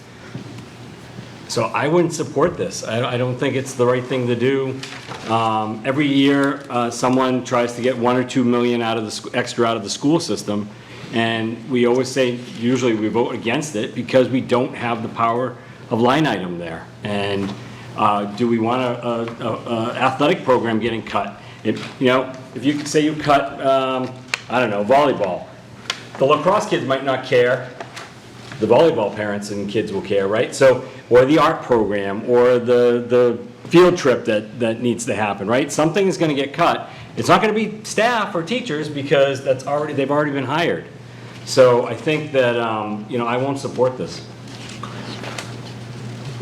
So I wouldn't support this. I don't think it's the right thing to do. Every year, someone tries to get 1 or 2 million extra out of the school system, and we always say, usually we vote against it because we don't have the power of line item there. And do we want a athletic program getting cut? If you say you cut, I don't know, volleyball, the lacrosse kids might not care. The volleyball parents and kids will care, right? So, or the art program, or the field trip that needs to happen, right? Something is gonna get cut. It's not gonna be staff or teachers because they've already been hired. So I think that, I won't support this.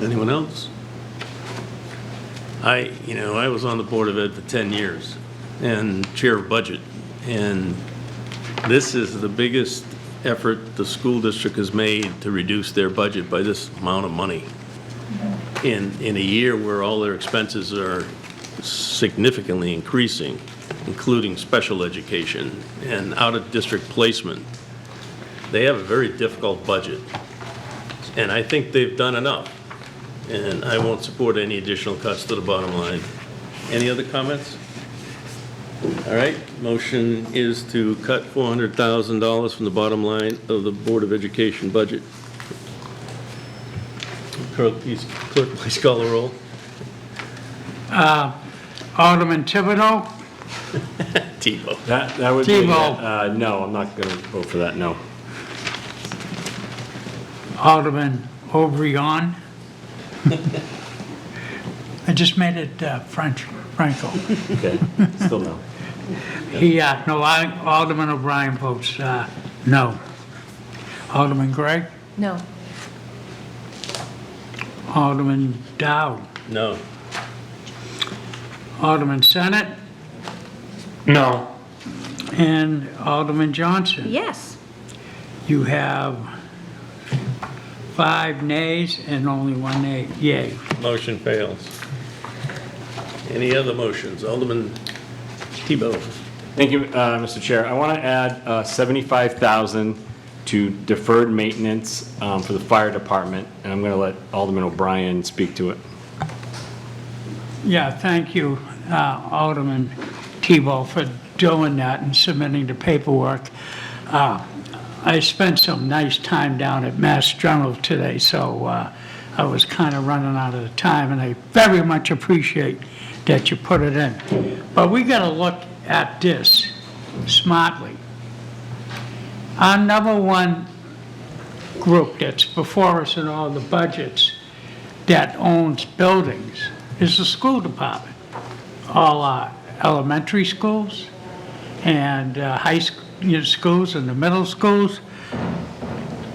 Anyone else? I was on the Board of Ed for 10 years and chair of budget, and this is the biggest effort the school district has made to reduce their budget by this amount of money. In a year where all their expenses are significantly increasing, including special education and out-of-district placement, they have a very difficult budget. And I think they've done enough. And I won't support any additional cuts to the bottom line. Any other comments? All right, motion is to cut $400,000 from the bottom line of the Board of Education budget. Clerk, please call the roll. Alderman Thibodeau? Tebow. That would be, Tebow. no, I'm not gonna vote for that, no. Alderman O'Brien? I just made it Franco. Okay, still no. Alderman O'Brien votes no. Alderman Gregg? No. Alderman Dow? No. Alderman Senate? No. And Alderman Johnson? Yes. You have 5 nays and only 1 yay. Motion fails. Any other motions? Alderman Tebow. Thank you, Mr. Chair. I want to add 75,000 to deferred maintenance for the fire department, and I'm going to let Alderman O'Brien speak to it. Yeah, thank you, Alderman Tebow, for doing that and submitting the paperwork. I spent some nice time down at Mass General today, so I was kind of running out of time, and I very much appreciate that you put it in. But we got to look at this smartly. Our number one group that's before us in all the budgets that owns buildings is the school department. All our elementary schools and high schools and the middle schools.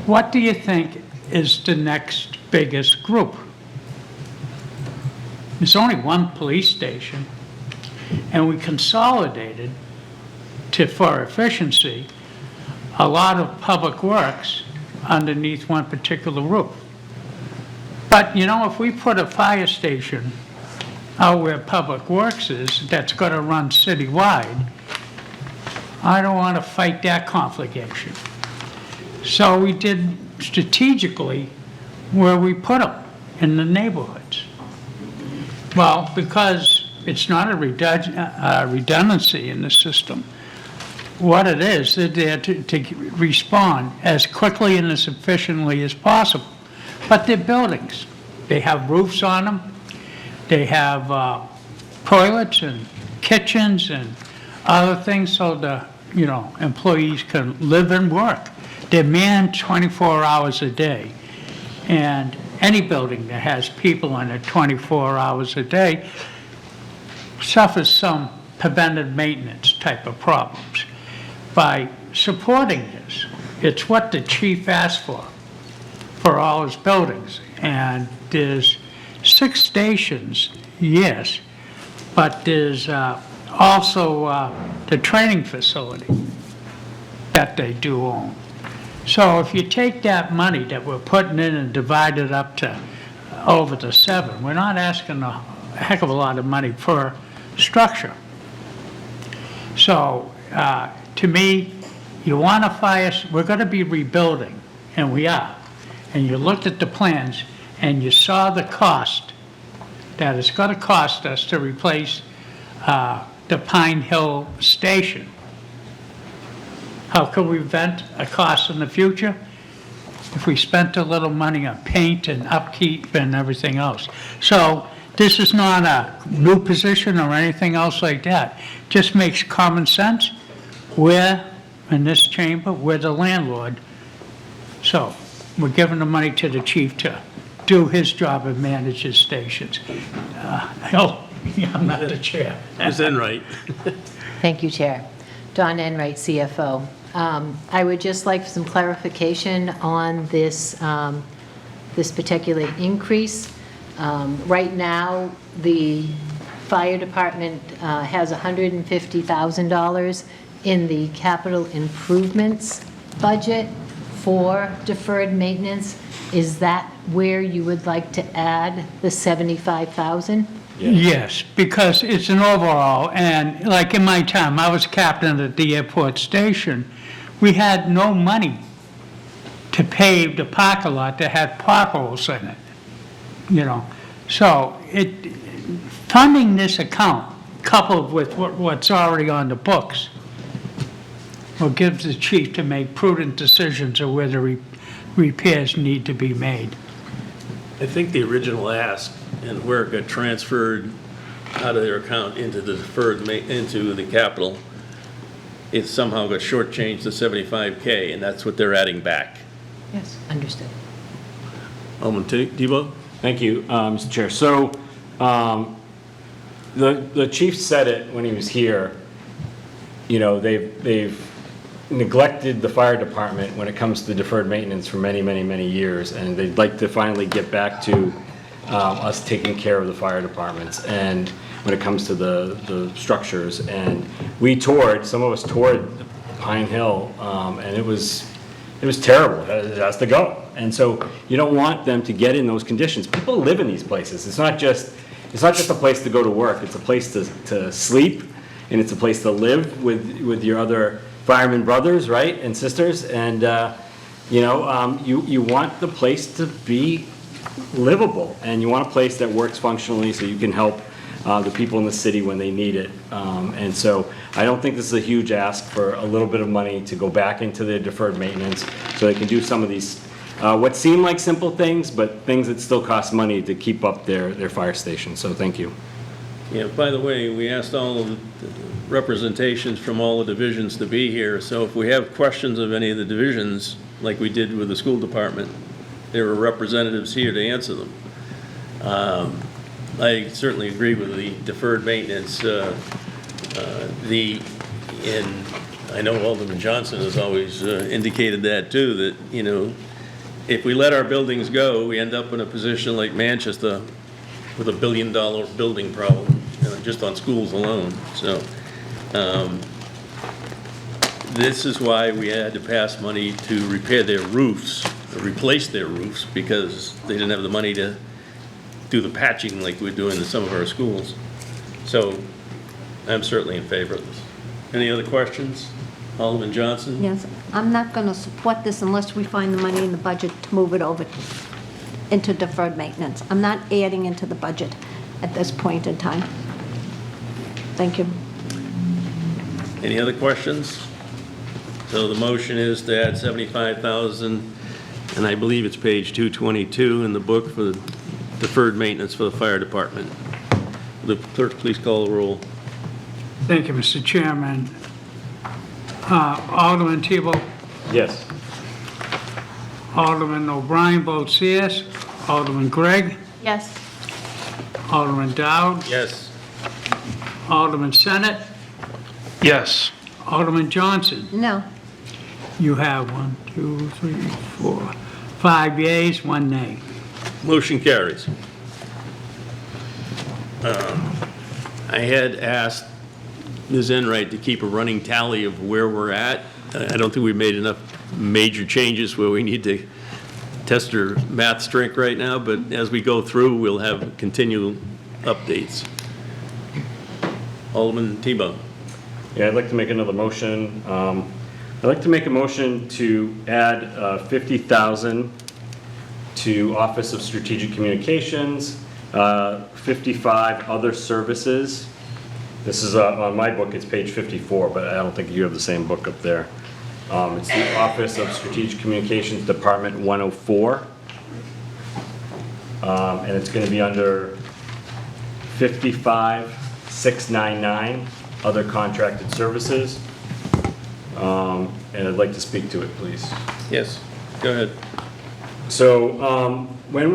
What do you think is the next biggest group? There's only one police station, and we consolidated for efficiency a lot of public works underneath one particular roof. But, if we put a fire station out where Public Works is, that's going to run citywide, I don't want to fight that complication. So we did strategically where we put them in the neighborhoods. Well, because it's not a redundancy in the system. What it is, they're there to respond as quickly and as efficiently as possible. But they're buildings. They have roofs on them. They have toilets and kitchens and other things so the, employees can live and work. They're manned 24 hours a day. And any building that has people in it 24 hours a day suffers some preventive maintenance type of problems. By supporting this, it's what the chief asked for all his buildings. And there's 6 stations, yes, but there's also the training facility that they do own. So if you take that money that we're putting in and divide it up to over the 7, we're not asking a heck of a lot of money per structure. So to me, you want to fire, we're going to be rebuilding, and we are. And you looked at the plans and you saw the cost that it's going to cost us to replace the Pine Hill Station. How can we prevent a cost in the future? If we spent a little money on paint and upkeep and everything else. So this is not a new position or anything else like that. Just makes common sense. We're, in this chamber, we're the landlord. So we're giving the money to the chief to do his job and manage his stations. I'm not the chair. Ms. Enright. Thank you, Chair. Don Enright, CFO. I would just like some clarification on this, this particular increase. Right now, the fire department has $150,000 in the capital improvements budget for deferred maintenance. Is that where you would like to add the $75,000? Yes, because it's an overall, and like in my time, I was captain at the airport station. We had no money to pave the parking lot that had potholes in it, So funding this account, coupled with what's already on the books, will give the chief to make prudent decisions of where the repairs need to be made. I think the original ask and where it got transferred out of their account into the deferred, into the capital, it somehow got shortchanged to $75K, and that's what they're adding back. Yes. Understood. Alderman Tebow? Thank you, Mr. Chair. So the chief said it when he was here. They've neglected the fire department when it comes to deferred maintenance for many, many, many years, and they'd like to finally get back to us taking care of the fire departments and when it comes to the structures. And some of us toured Pine Hill, and it was terrible. It has to go. And so you don't want them to get in those conditions. People live in these places. It's not just a place to go to work. It's a place to sleep, and it's a place to live with your other firemen brothers, right, and sisters. And you want the place to be livable, and you want a place that works functionally so you can help the people in the city when they need it. And so I don't think this is a huge ask for a little bit of money to go back into their deferred maintenance so they can do some of these what seem like simple things, but things that still cost money to keep up their fire station. So thank you. Yeah, by the way, we asked all of the representations from all the divisions to be here, so if we have questions of any of the divisions, like we did with the school department, there were representatives here to answer them. I certainly agree with the deferred maintenance. I know Alderman Johnson has always indicated that too, that, if we let our buildings go, we end up in a position like Manchester with $1 billion building problem, just on schools alone. So this is why we had to pass money to repair their roofs, or replace their roofs, because they didn't have the money to do the patching like we're doing in some of our schools. So I'm certainly in favor of this. Any other questions? Alderman Johnson? Yes, I'm not going to support this unless we find the money in the budget to move it over into deferred maintenance. I'm not adding into the budget at this point in time. Thank you. Any other questions? So the motion is to add 75,000, and I believe it's page 222 in the book for the deferred maintenance for the fire department. Will the clerk please call the roll? Thank you, Mr. Chairman. Alderman Tebow, Yes. Alderman O'Brien votes yes. Alderman Gregg, Yes. Alderman Dowd, Yes. Alderman Senate, Yes. Alderman Johnson. No. You have 1, 2, 3, 4, 5 yeas, 1 nay. Motion carries. I had asked Ms. Enright to keep a running tally of where we're at. I don't think we've made enough major changes where we need to test her math strength right now, but as we go through, we'll have continual updates. Alderman Tebow. Yeah, I'd like to make another motion. I'd like to make a motion to add 50,000 to Office of Strategic Communications, 55 other services. This is on my book, it's page 54, but I don't think you have the same book up there. It's the Office of Strategic Communications, Department 104. And it's going to be under 55,699, other contracted services. And I'd like to speak to it, please. Yes, go ahead. So when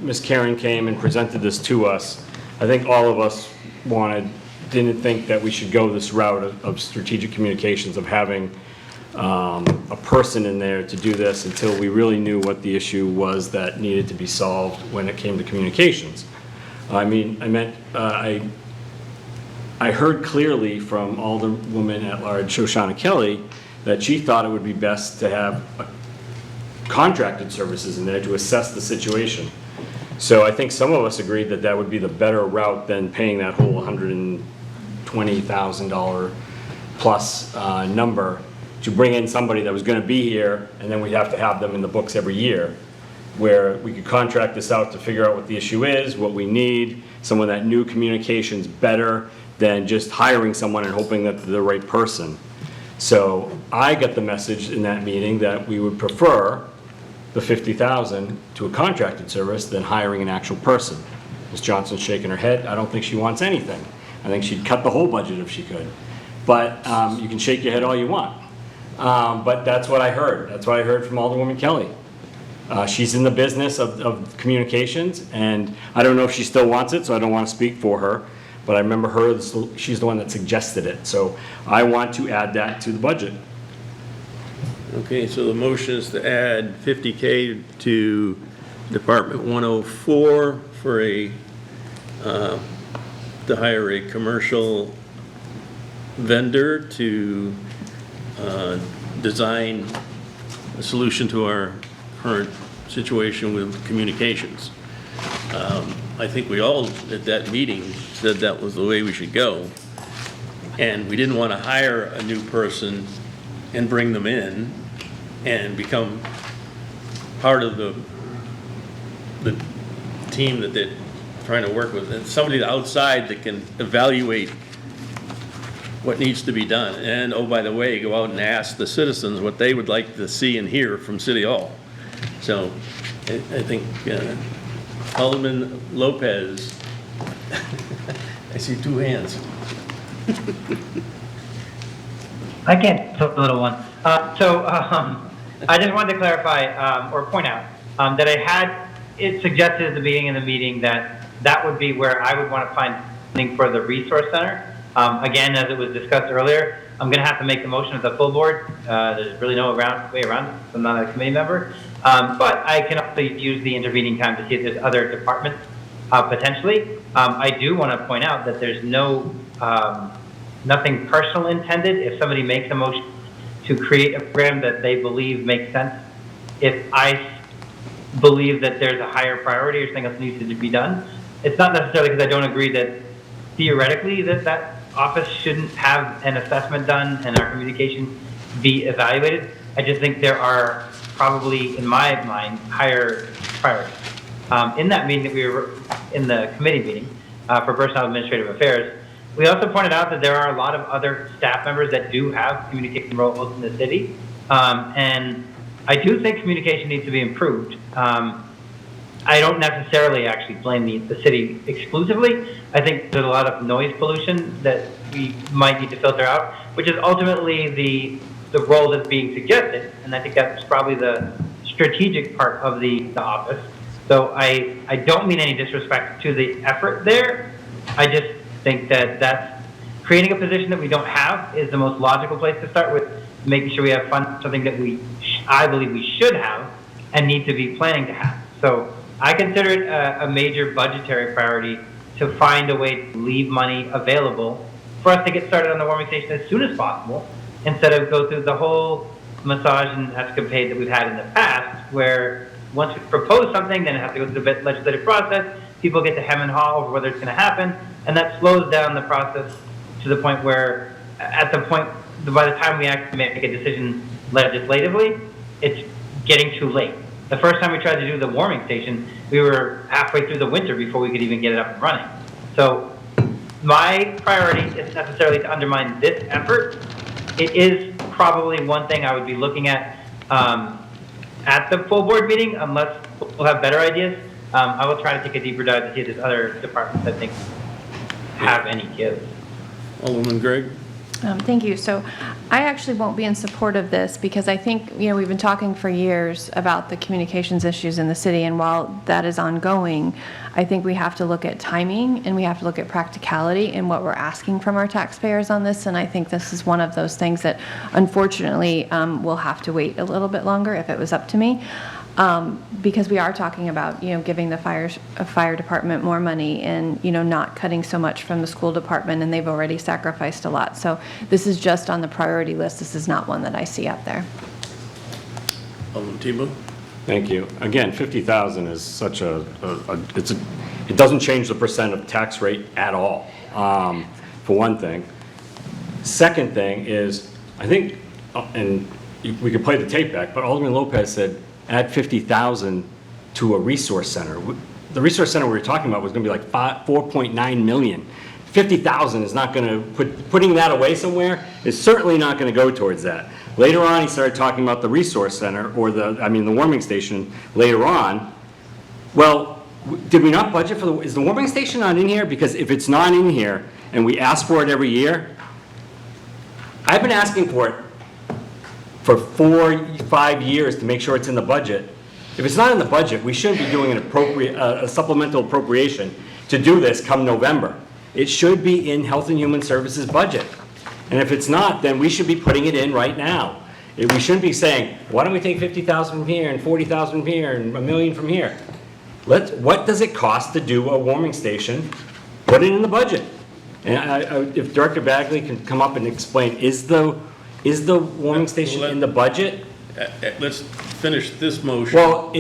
Ms. Karen came and presented this to us, I think all of us didn't think that we should go this route of strategic communications, of having a person in there to do this until we really knew what the issue was that needed to be solved when it came to communications. I heard clearly from Alderwoman at Large Shoshana Kelly that she thought it would be best to have contracted services in there to assess the situation. So I think some of us agreed that that would be the better route than paying that whole $120,000 plus number to bring in somebody that was going to be here, and then we'd have to have them in the books every year, where we could contract this out to figure out what the issue is, what we need, someone that knew communications better than just hiring someone and hoping that they're the right person. So I got the message in that meeting that we would prefer the 50,000 to a contracted service than hiring an actual person. Ms. Johnson's shaking her head. I don't think she wants anything. I think she'd cut the whole budget if she could. But you can shake your head all you want. But that's what I heard. That's what I heard from Alderwoman Kelly. She's in the business of communications, and I don't know if she still wants it, so I don't want to speak for her. But I remember her, she's the one that suggested it. So I want to add that to the budget. Okay, so the motion is to add 50K to Department 104 for to hire a commercial vendor to design a solution to our current situation with communications. I think we all at that meeting said that was the way we should go. And we didn't want to hire a new person and bring them in and become part of the team that they're trying to work with. And somebody outside that can evaluate what needs to be done. And, oh, by the way, go out and ask the citizens what they would like to see and hear from City Hall. So I think Alderman Lopez, I see two hands. I can't put a little one. I just wanted to clarify or point out that I had it suggested at the beginning of the meeting that that would be where I would want to find funding for the resource center. Again, as it was discussed earlier, I'm going to have to make the motion at the full board. There's really no way around it. I'm not a committee member. But I can also use the intervening time to see if there's other departments potentially. I do want to point out that there's nothing personal intended. If somebody makes a motion to create a program that they believe makes sense, if I believe that there's a higher priority or something else needs to be done, it's not necessarily because I don't agree that theoretically that office shouldn't have an assessment done and our communication be evaluated. I just think there are probably, in my mind, higher priorities. In that meeting that we were in the committee meeting, for Personnel Administrative Affairs. We also pointed out that there are a lot of other staff members that do have communication roles in the city. And I do think communication needs to be improved. I don't necessarily actually blame the city exclusively. I think there's a lot of noise pollution that we might need to filter out, which is ultimately the role that's being suggested. And I think that's probably the strategic part of the office. So I don't mean any disrespect to the effort there. I just think that that's creating a position that we don't have is the most logical place to start with, making sure we have something that I believe we should have and need to be planning to have. So I consider it a major budgetary priority to find a way to leave money available for us to get started on the warming station as soon as possible, instead of go through the whole massage and escapade that we've had in the past, where once we propose something, then it has to go through the legislative process, people get to hem and haw over whether it's going to happen, and that slows down the process to the point where, by the time we actually make a decision legislatively, it's getting too late. The first time we tried to do the warming station, we were halfway through the winter before we could even get it up and running. So my priority isn't necessarily to undermine this effort. It is probably one thing I would be looking at the full board meeting, unless we'll have better ideas. I will try to take a deeper dive to see if there's other departments that think have any give. Alderman Gregg? Thank you. So I actually won't be in support of this because I think, we've been talking for years about the communications issues in the city, and while that is ongoing, I think we have to look at timing and we have to look at practicality and what we're asking from our taxpayers on this, and I think this is one of those things that unfortunately will have to wait a little bit longer if it was up to me. Because we are talking about, giving the fire department more money and, not cutting so much from the school department, and they've already sacrificed a lot. So this is just on the priority list. This is not one that I see up there. Alderman Tebow? Thank you. Again, 50,000 is such it doesn't change the percent of tax rate at all, for one thing. Second thing is, I think, and we could play the tape back, but Alderman Lopez said, add 50,000 to a resource center. The resource center we were talking about was going to be like 4.9 million. 50,000 is not going to, putting that away somewhere is certainly not going to go towards that. Later on, he started talking about the resource center, or the warming station later on. Well, did we not budget for is the warming station not in here? Because if it's not in here, and we ask for it every year, I've been asking for it for 4-5 years to make sure it's in the budget. If it's not in the budget, we shouldn't be doing a supplemental appropriation to do this come November. It should be in Health and Human Services budget. And if it's not, then we should be putting it in right now. We shouldn't be saying, why don't we take 50,000 from here and 40,000 from here and $1 million from here? What does it cost to do a warming station? Put it in the budget. And if Director Bagley can come up and explain, is the warming station in the budget? Let's finish this motion. Well,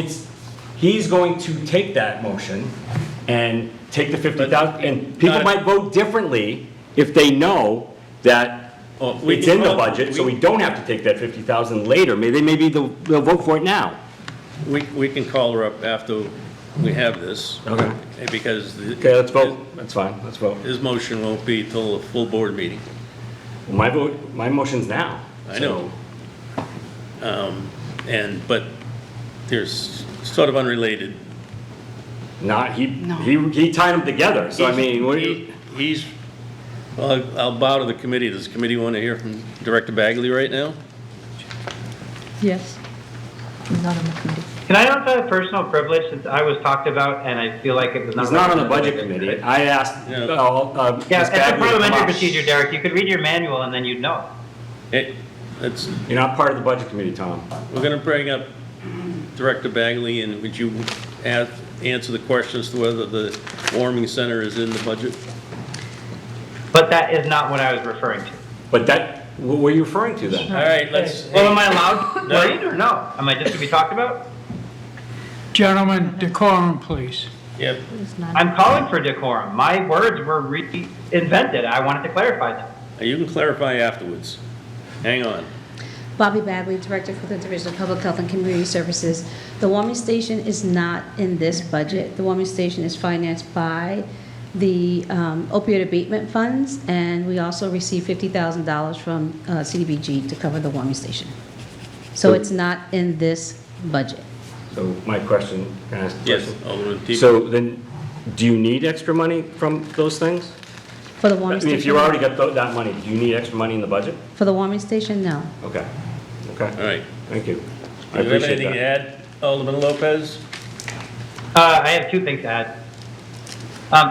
he's going to take that motion and take the 50,000, and people might vote differently if they know that it's in the budget, so we don't have to take that 50,000 later. Maybe they'll vote for it now. We can call her up after we have this. Okay. Because. Okay, let's vote. That's fine, let's vote. His motion won't be till a full board meeting. My motion's now. I know. But there's sort of unrelated. He tied them together, so I'll bow to the committee. Does the committee want to hear from Director Bagley right now? Yes. He's not on the committee. Can I also have personal privilege, since I was talked about and I feel like it was not... He's not on the budget committee. I asked... Yeah, it's a parliamentary procedure, Derek. You could read your manual and then you'd know. You're not part of the budget committee, Tom. We're going to bring up Director Bagley, and would you answer the question as to whether the warming center is in the budget? But that is not what I was referring to. What were you referring to then? All right, let's... Well, am I allowed to read or no? Am I just to be talked about? Gentlemen, decorum, please. Yep. I'm calling for decorum. My words were reinvented. I wanted to clarify them. You can clarify afterwards. Hang on. Bobby Bagley, Director for the Division of Public Health and Community Services. The warming station is not in this budget. The warming station is financed by the opioid abatement funds, and we also received $50,000 from CDBG to cover the warming station. So it's not in this budget. So my question, can I ask a Yes, question? Alderman Deep. So then, do you need extra money from those things? For the I warming mean, station? if you already got that money, do you need extra money in the budget? For the warming station, no. Okay, All okay, right. thank you. I Do you have appreciate anything to that. add, Alderman Lopez? I have two things to add.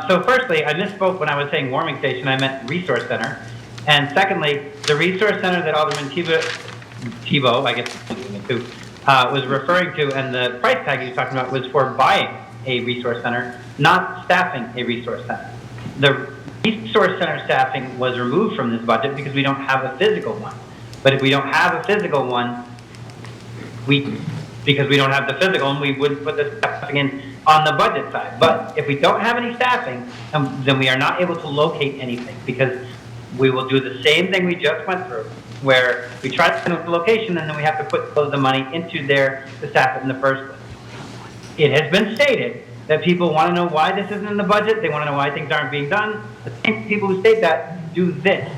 So firstly, I misspoke when I was saying warming station, I meant resource center. And secondly, the resource center that Alderman Tebow, I guess I'm doing it too, was referring to, and the price tag he was talking about was for buying a resource center, not staffing a resource center. The resource center staffing was removed from this budget because we don't have a physical one. But if we don't have a physical one, because we don't have the physical one, we wouldn't put the staffing in on the budget side. But if we don't have any staffing, then we are not able to locate anything, because we will do the same thing we just went through, where we try to find a location and then we have to put the money into there to staff it in the first place. It has been stated that people want to know why this isn't in the budget, they want to know why things aren't being done. The same people who state that do this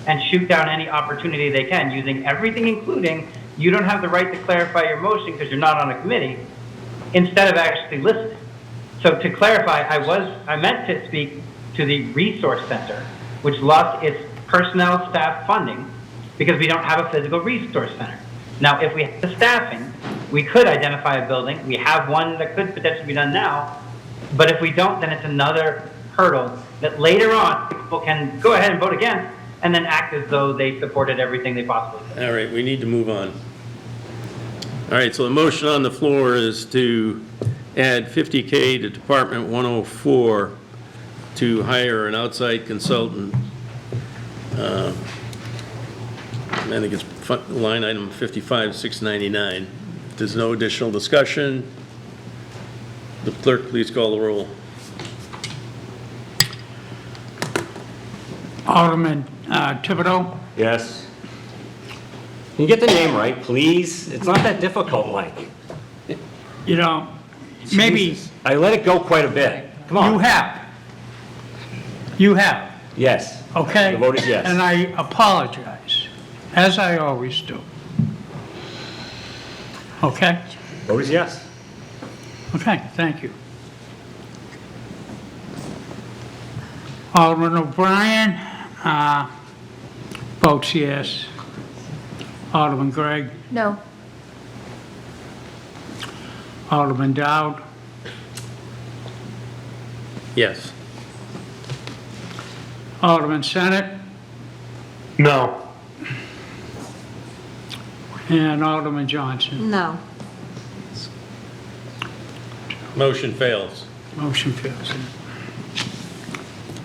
and shoot down any opportunity they can, using everything, including you don't have the right to clarify your motion because you're not on a committee, instead of actually listening. So to clarify, I meant to speak to the resource center, which lost its personnel staff funding because we don't have a physical resource center. Now, if we had the staffing, we could identify a building. We have one that could potentially be done now, but if we don't, then it's another hurdle that later on people can go ahead and vote against and then act as though they supported everything they possibly could. All right, we need to move on. All right, so the motion on the floor is to add $50K to Department 104 to hire an outside consultant. I think it's line item 55,699. If there's no additional discussion, the clerk, please call the roll. Alderman Thibodeau? Yes. Can you get the name right, please? It's not that difficult, Mike. You know, maybe Jesus. I let it go quite a bit. Come on. you have. You have, Yes. okay? The vote is yes. And I apologize, as I always do. Okay? Vote is yes. Okay, thank you. Alderman O'Brien, votes yes. Alderman Gregg, No. Alderman Dowd, Yes. Alderman Senate, No. and Alderman Johnson. No. Motion fails. Motion fails.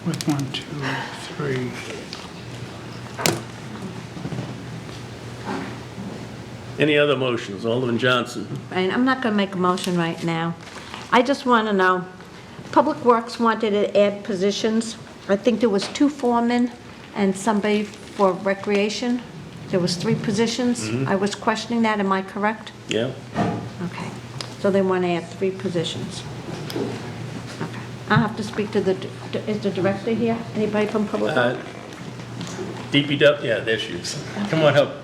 With 1, 2, 3. Any other motions? Alderman Johnson. And I'm not going to make a motion right now. I just want to know, Public Works wanted to add positions. I think there was 2 foremen and somebody for recreation. There was 3 positions. I was questioning that, am I correct? Yeah? Okay. So they want to add 3 positions. Okay. I'll have to speak to is the director here? Anybody from Public Works? DPW, yeah, there she is. Come on up.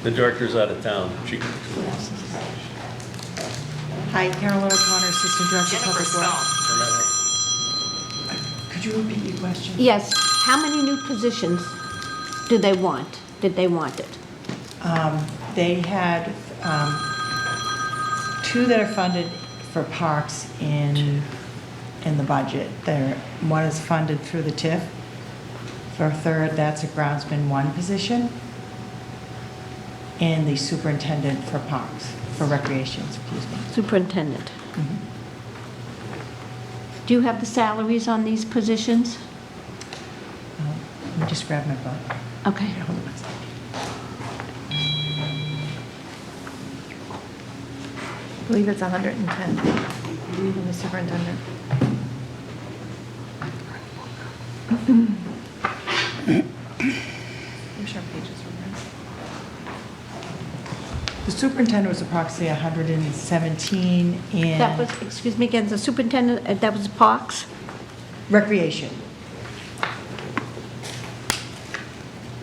The director's out of town. Hi, Carolyn O'Connor, Assistant Director of Public Works. Could you repeat your question? Yes. How many new positions do they want? Did they want it? They had 2 that are funded for parks in the budget. One is funded through the TIF. For a third, that's a groundsman 1 position. And the superintendent for parks, for recreation, excuse me. Superintendent. Do you have the salaries on these positions? Let me just grab my book. Okay. Hold on one second. I believe it's 110 from the superintendent. I'm sure pages from there. The superintendent was approximately 117 in That was, excuse me again, the superintendent, that was Parks? recreation.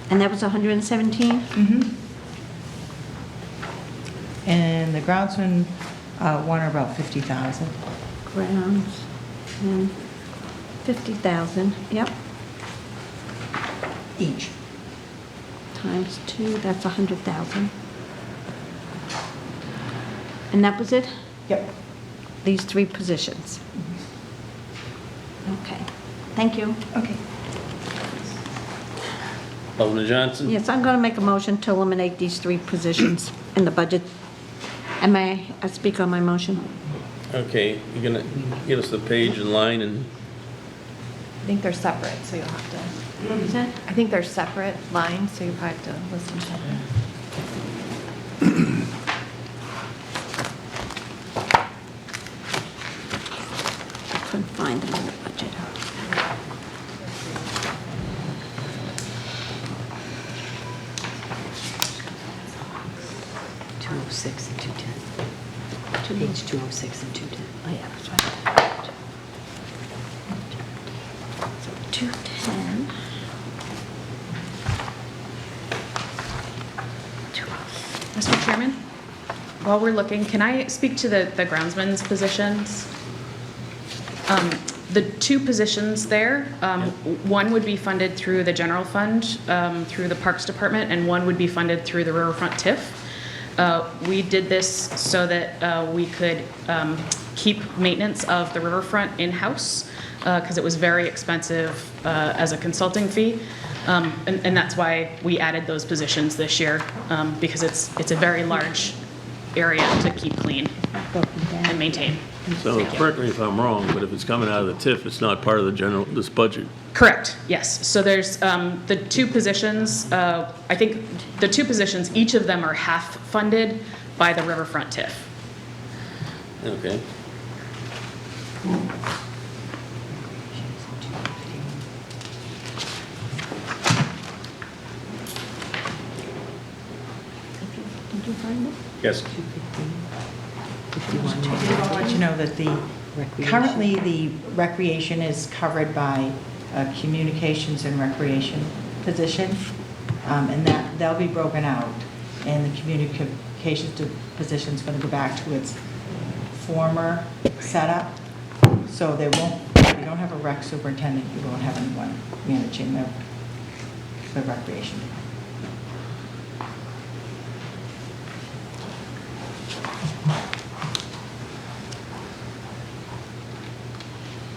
And that was 117? And the groundsman one are about 50,000. Grounds, and 50,000, yep, Each. times 2, that's 100,000. And that was it? Yep. These 3 positions? Okay, thank you. Okay. Alderman Johnson? Yes, I'm going to make a motion to eliminate these 3 positions in the budget. And may I speak on my motion? Okay, you're gonna give us the page and line and, I think they're separate, so you'll have to, What was that? I think they're separate lines, so you probably have to list them separate. I couldn't find them in the budget. 206 and 210. Page 206 and 210. Oh, yeah, that's right. So 210. 206. Mr. Chairman, while we're looking, can I speak to the groundsman's positions? The 2 positions there, one would be funded through the general fund, through the Parks Department, and one would be funded through the Riverfront TIF. We did this so that we could keep maintenance of the riverfront in-house, because it was very expensive as a consulting fee. And that's why we added those positions this year, because it's a very large area to keep clean and maintain. so correct me if I'm wrong, but if it's coming out of the TIF, it's not part of the this budget. Correct, yes. So there's the 2 positions, I think the 2 positions, each of them are half funded by the Riverfront TIF. Okay. Did you find it? Yes. I'll let you know that currently the recreation is covered by a communications and recreation position, and they'll be broken out, and the communications position is going to go back to its former setup. So you don't have a rec superintendent, you won't have anyone managing the recreation.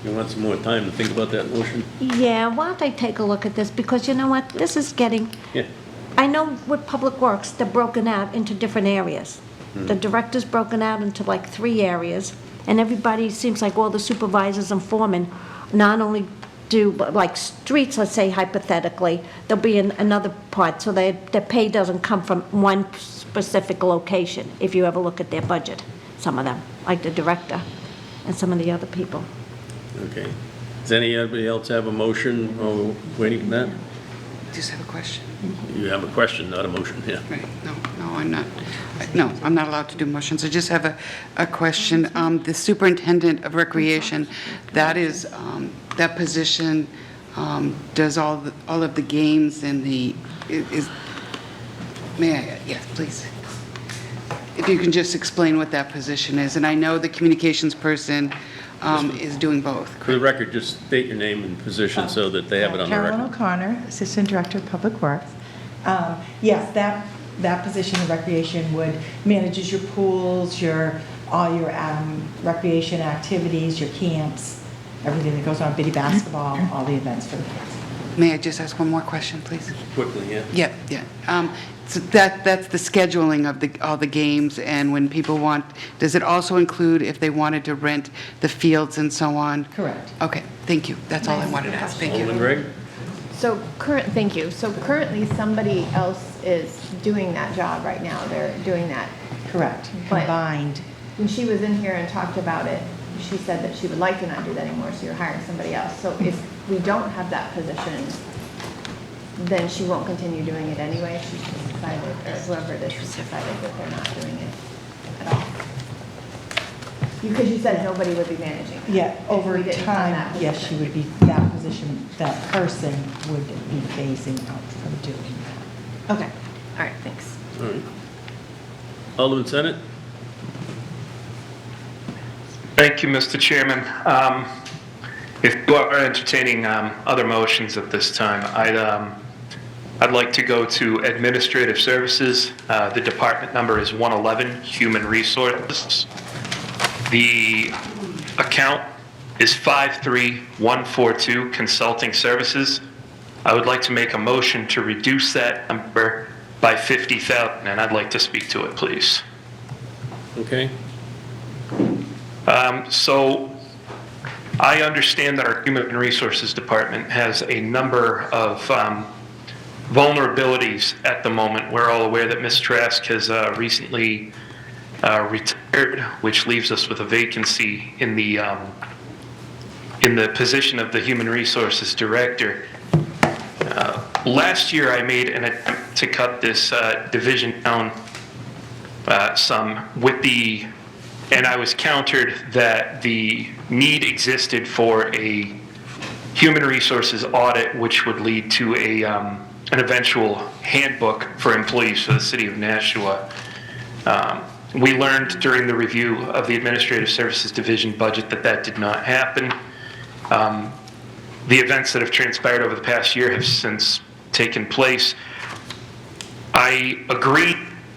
You want some more time to think about that motion? Yeah, why don't I take a look at this, because you know what, this is getting, Yeah. I know with Public Works, they're broken out into different areas. The director's broken out into like 3 areas, and everybody seems like all the supervisors and foremen not only do, like streets, let's say hypothetically, they'll be in another part, so their pay doesn't come from one specific location, if you ever look at their budget, some of them, like the director and some of the other people. Okay. Does anybody else have a motion or waiting for that? Just have a question. You have a question, not a motion, yeah. Right, no, I'm not. No, I'm not allowed to do motions. I just have a question. The superintendent of recreation, that is, that position does all of the games and may I, yes, please. If you can just explain what that position is. And I know the communications person is doing both. For the record, just state your name and position so that they have it on the Carolyn record. O'Connor, Assistant Director of Public Works. Yes, that position of recreation manages your pools, all your recreation activities, your camps, everything that goes on, bitty basketball, all the events for the kids. May I just ask one more question, please? Quickly, yeah. Yeah. So that's the scheduling of all the games, and when people want, does it also include if they wanted to rent the fields and so on? Correct. Okay, thank you. That's all I wanted to ask. Thank you. Alderman Gregg? So thank you. So currently, somebody else is doing that job right now. They're doing that. Correct, But- combined. When she was in here and talked about it, she said that she would like to not do that anymore, so you're hiring somebody else. So if we don't have that position, then she won't continue doing it anyway. She's just decided, or whoever it is, has decided that they're not doing it at all. Because you said nobody would be managing it. Yeah, if over we didn't fund time, that yes, she position. would be, that position, that person would be phasing out from doing that. Okay, all right, thanks. All right. Alderman Senate? Thank you, Mr. Chairman. If you are entertaining other motions at this time, I'd like to go to Administrative Services. The department number is 111, Human Resources. The account is 53142, Consulting Services. I would like to make a motion to reduce that number by 50,000, and I'd like to speak to it, please. Okay. So I understand that our Human Resources Department has a number of vulnerabilities at the moment. We're all aware that Ms. Trask has recently retired, which leaves us with a vacancy in the position of the Human Resources Director. Last year, I made an attempt to cut this division down some and I was countered that the need existed for a human resources audit, which would lead to an eventual handbook for employees for the city of Nashua. We learned during the review of the Administrative Services Division budget that did not happen. The events that have transpired over the past year have since taken place. I agree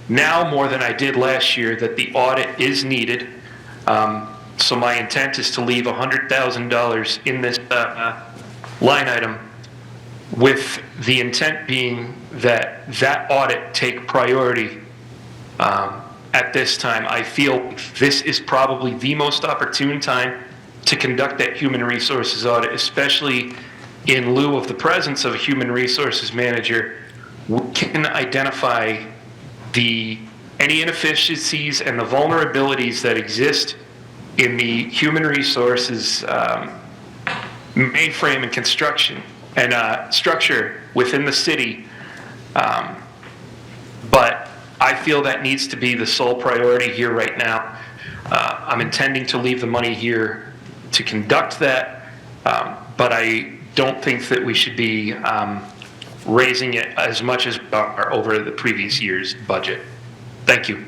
now more than I did last year that the audit is needed. So my intent is to leave $100,000 in this line item, with the intent being that that audit take priority at this time. I feel this is probably the most opportune time to conduct that human resources audit, especially in lieu of the presence of a human resources manager. We can identify any inefficiencies and the vulnerabilities that exist in the human resources mainframe and construction and structure within the city. But I feel that needs to be the sole priority here right now. I'm intending to leave the money here to conduct that, but I don't think that we should be raising it as much as we are over the previous year's budget. Thank you.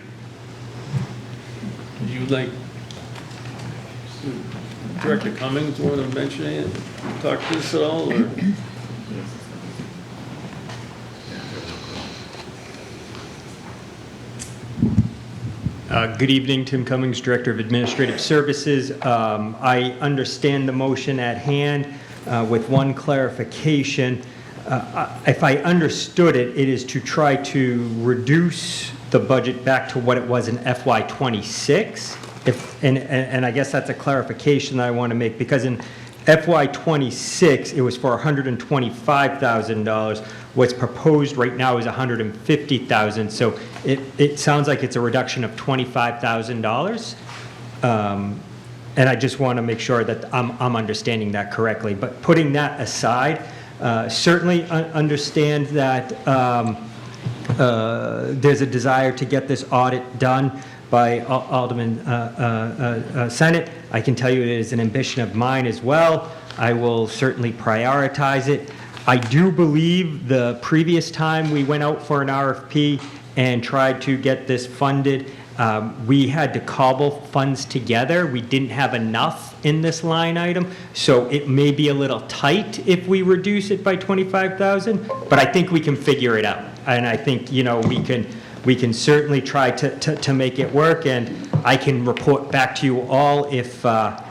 Would you like Director Cummings want to mention anything, talk to this at all, or? Good evening, Tim Cummings, Director of Administrative Services. I understand the motion at hand with one clarification. If I understood it, it is to try to reduce the budget back to what it was in FY26. And I guess that's a clarification that I want to make, because in FY26, it was for $125,000. What's proposed right now is $150,000. So it sounds like it's a reduction of $25,000. And I just want to make sure that I'm understanding that correctly. But putting that aside, certainly understand that there's a desire to get this audit done by Alderman Senate. I can tell you it is an ambition of mine as well. I will certainly prioritize it. I do believe the previous time we went out for an RFP and tried to get this funded, we had to cobble funds together. We didn't have enough in this line item, so it may be a little tight if we reduce it by $25,000, but I think we can figure it out. And I think, you know, we can certainly try to make it work, and I can report back to you all if that's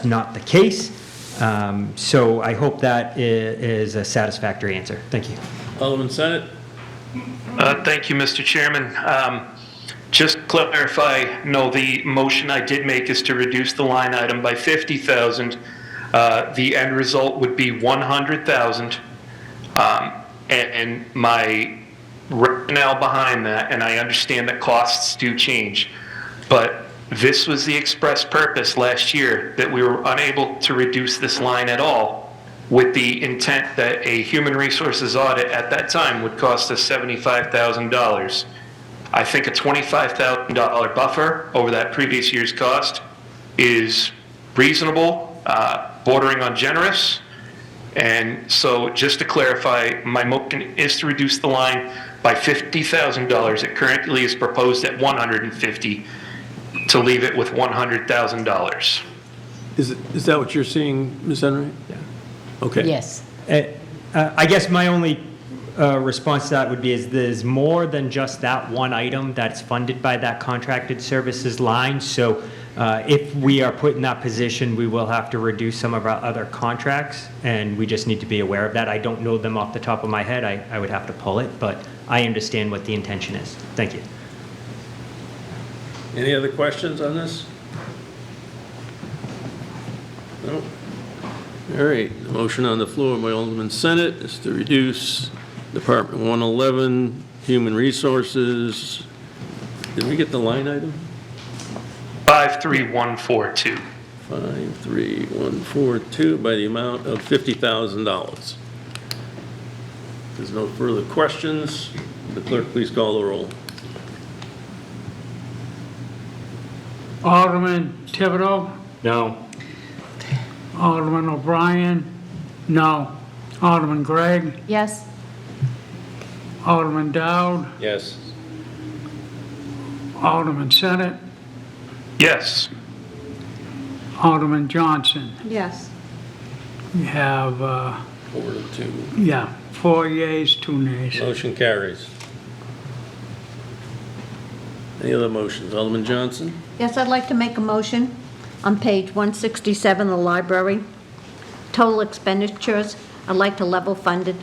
not the case. So I hope that is a satisfactory answer. Thank you. Alderman Senate. Thank you, Mr. Chairman. Just to clarify, no, the motion I did make is to reduce the line item by $50,000. The end result would be $100,000. And my rationale behind that, and I understand that costs do change, but this was the express purpose last year, that we were unable to reduce this line at all with the intent that a human resources audit at that time would cost us $75,000. I think a $25,000 buffer over that previous year's cost is reasonable, bordering on generous. And so just to clarify, my motion is to reduce the line by $50,000. It currently is proposed at $150,000 to leave it with $100,000. Is that what you're seeing, Ms. Henry? Yeah. Okay. Yes. I guess my only response to that would be is there's more than just that one item that's funded by that contracted services line. So if we are put in that position, we will have to reduce some of our other contracts, and we just need to be aware of that. I don't know them off the top of my head. I would have to pull it, but I understand what the intention is. Thank you. Any other questions on this? No? All right, the motion on the floor by Alderman Senate is to reduce Department 111, Human Resources. Did we get the line item? 53142. 53142 by the amount of $50,000. There's no further questions. The clerk, please call the roll. Alderman Thibodeau? No. Alderman O'Brien? No. Alderman Gregg? Yes? Alderman Dowd? Yes. Alderman Senate? Yes. Alderman Johnson? Yes. We have, 4 to 2. yeah, 4 yeas, 2 nays. Motion carries. Any other motions? Alderman Johnson? Yes, I'd like to make a motion on page 167, the library. Total expenditures, I'd like to level fund it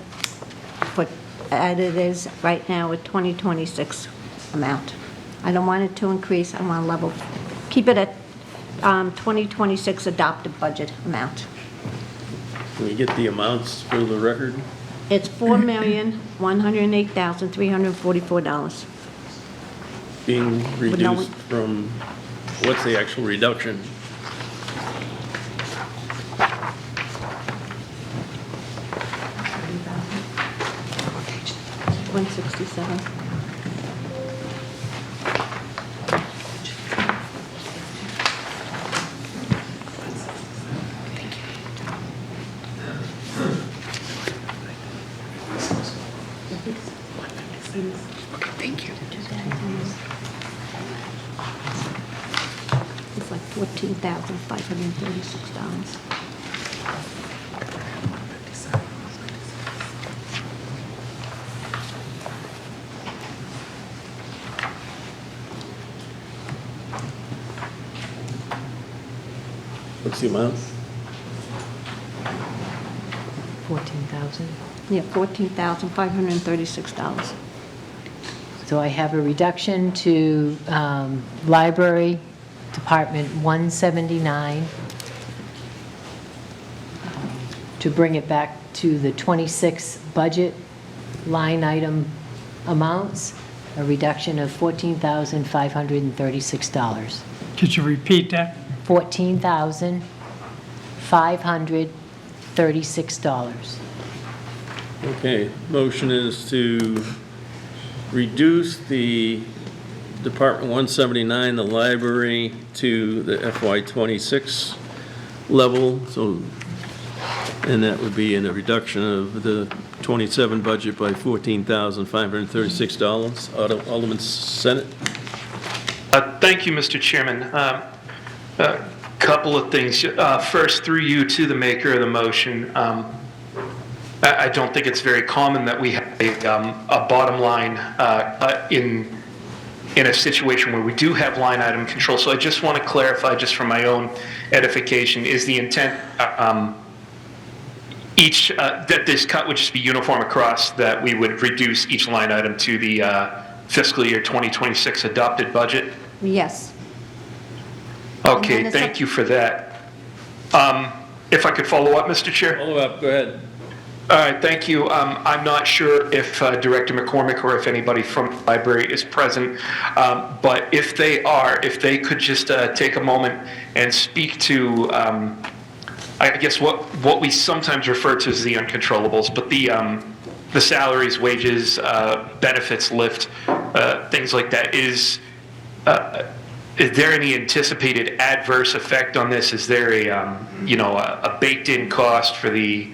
for, as it is right now with 2026 amount. I don't want it to increase, I want to level, keep it at 2026 adopted budget amount. Can we get the amounts for the record? It's $4,108,344. Being no- reduced from, what's the actual reduction? $167. Thank you. It's like $14,536. What's the amount? 14,000. Yeah, $14,536. So I have a reduction to Library Department 179 to bring it back to the 26 budget line item amounts, a reduction of $14,536. Could you repeat that? $14,536. Okay, motion is to reduce the Department 179, the library, to the FY26 level, so, and that would be in a reduction of the 27 budget by $14,536. Alderman Senate? Thank you, Mr. Chairman. A couple of things. First, through you to the maker of the motion, I don't think it's very common that we have a bottom line in a situation where we do have line item control. So I just want to clarify, just for my own edification, is the intent that this cut would just be uniform across, that we would reduce each line item to the fiscal year 2026 adopted budget? Yes. Okay, thank you for that. If I could follow up, Mr. Chair? Follow up, go ahead. All right, thank you. I'm not sure if Director McCormick or if anybody from the library is present, but if they are, if they could just take a moment and speak to I guess what we sometimes refer to as the uncontrollables, but the salaries, wages, benefits lift, things like that. Is there any anticipated adverse effect on this? Is there a baked-in cost for the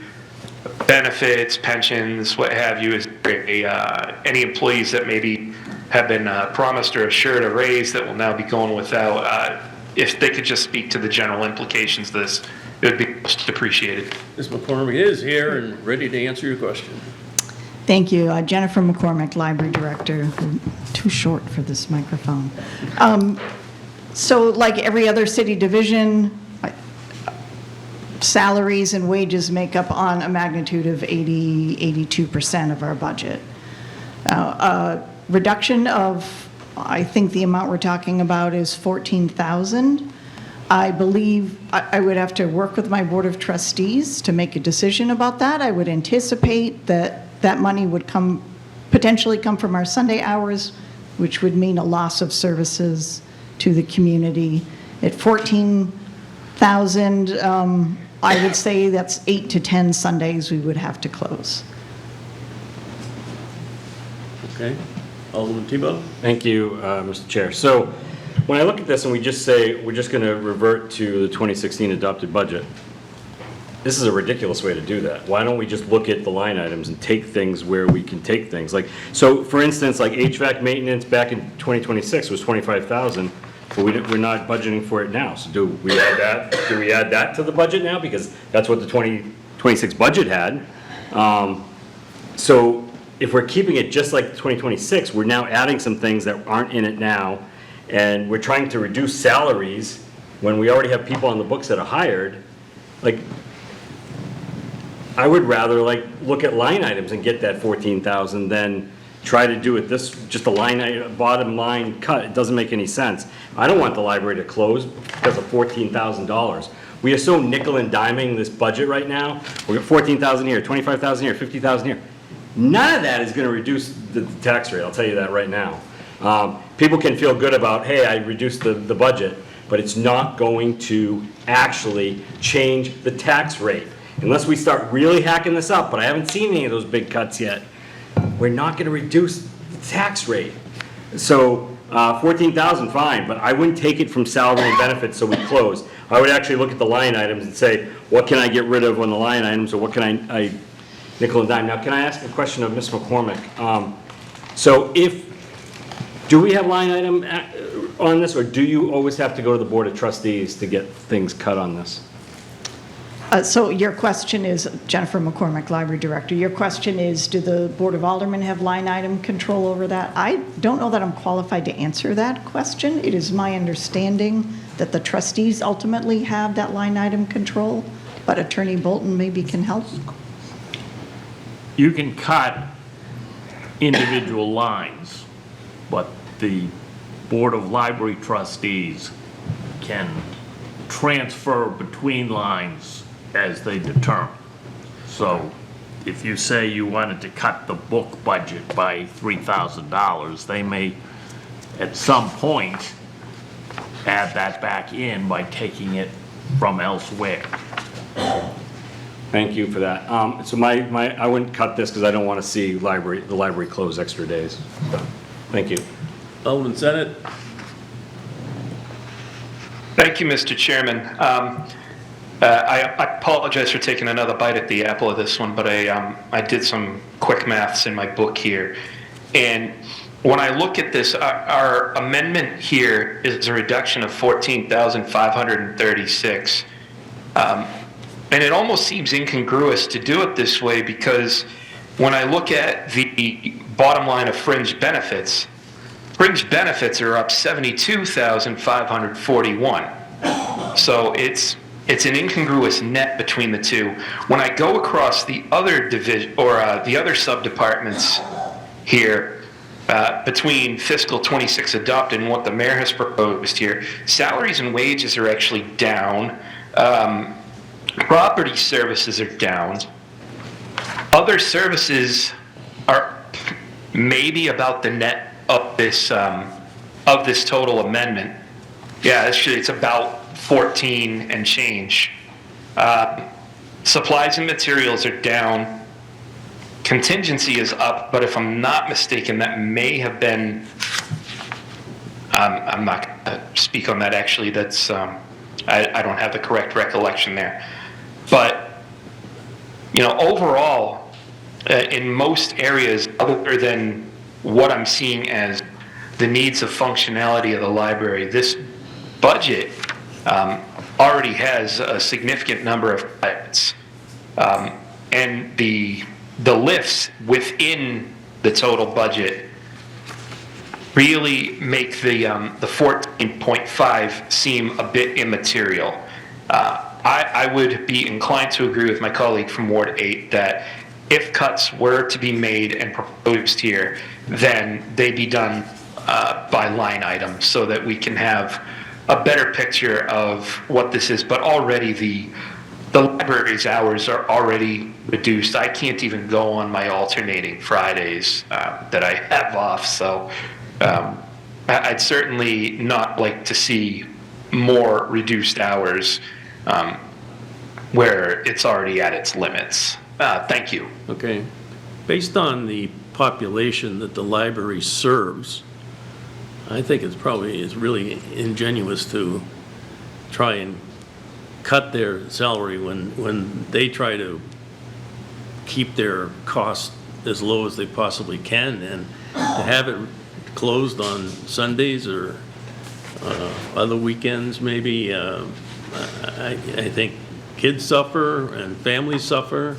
benefits, pensions, what have you? Is there any employees that maybe have been promised or assured a raise that will now be going without? If they could just speak to the general implications of this, it would be most appreciated. Ms. McCormick is here and ready to answer your question. Thank you. Jennifer McCormick, Library Director. I'm too short for this microphone. So like every other city division, salaries and wages make up on a magnitude of 82% of our budget. Reduction of, I think the amount we're talking about is $14,000. I believe I would have to work with my Board of Trustees to make a decision about that. I would anticipate that that money would potentially come from our Sunday hours, which would mean a loss of services to the community. At $14,000, I would say that's 8 to 10 Sundays we would have to close. Okay. Alderman Tebow? Thank you, Mr. Chair. So when I look at this and we just say we're just going to revert to the 2016 adopted budget, this is a ridiculous way to do that. Why don't we just look at the line items and take things where we can take things? Like, so for instance, like HVAC maintenance back in 2026 was $25,000, but we're not budgeting for it now. So do we add that? Do we add that to the budget now? Because that's what the 2026 budget had. So if we're keeping it just like 2026, we're now adding some things that aren't in it now, and we're trying to reduce salaries when we already have people on the books that are hired. Like, I would rather like look at line items and get that 14,000 than try to do it this, just a line item, bottom line cut. It doesn't make any sense. I don't want the library to close because of $14,000. We are so nickel and diming this budget right now. We got 14,000 here, 25,000 here, 50,000 here. None of that is going to reduce the tax rate, I'll tell you that right now. People can feel good about, hey, I reduced the budget, but it's not going to actually change the tax rate. Unless we start really hacking this up, but I haven't seen any of those big cuts yet, we're not going to reduce the tax rate. So 14,000, fine, but I wouldn't take it from salary and benefits so we close. I would actually look at the line items and say, what can I get rid of on the line items, or what can I nickel and dime. Now, can I ask a question of Ms. McCormick? Do we have line item on this, or do you always have to go to the Board of Trustees to get things cut on this? So your question is, Jennifer McCormick, Library Director, your question is, do the Board of Aldermen have line item control over that? I don't know that I'm qualified to answer that question. It is my understanding that the trustees ultimately have that line item control, but Attorney Bolton maybe can help. You can cut individual lines, but the Board of Library Trustees can transfer between lines as they determine. So if you say you wanted to cut the book budget by $3,000, they may at some point add that back in by taking it from elsewhere. Thank you for that. So I wouldn't cut this because I don't want to see the library close extra days. So, thank you. Alderman Senate? Thank you, Mr. Chairman. I apologize for taking another bite at the apple of this one, but I did some quick maths in my book here. And when I look at this, our amendment here is a reduction of 14,536. And it almost seems incongruous to do it this way, because when I look at the bottom line of fringe benefits are up 72,541. So it's an incongruous net between the two. When I go across the other division, or the other sub-departments here, between fiscal 26 adopted and what the mayor has proposed here, salaries and wages are actually down. Property services are down. Other services are maybe about the net of this total amendment. Yeah, it's about 14 and change. Supplies and materials are down. Contingency is up, but if I'm not mistaken, that may have been, I'm not going to speak on that actually, that's, I don't have the correct recollection there. But, you know, overall, in most areas, other than what I'm seeing as the needs of functionality of the library, this budget already has a significant number of cuts. And the lifts within the total budget really make the 14.5 seem a bit immaterial. I would be inclined to agree with my colleague from Ward 8 that if cuts were to be made and proposed here, then they be done by line item so that we can have a better picture of what this is. But already the library's hours are already reduced. I can't even go on my alternating Fridays that I have off. So I'd certainly not like to see more reduced hours where it's already at its limits. Thank you. Okay. Based on the population that the library serves, I think it's really ingenuous to try and cut their salary when they try to keep their costs as low as they possibly can, and to have it closed on Sundays or other weekends maybe. I think kids suffer and families suffer,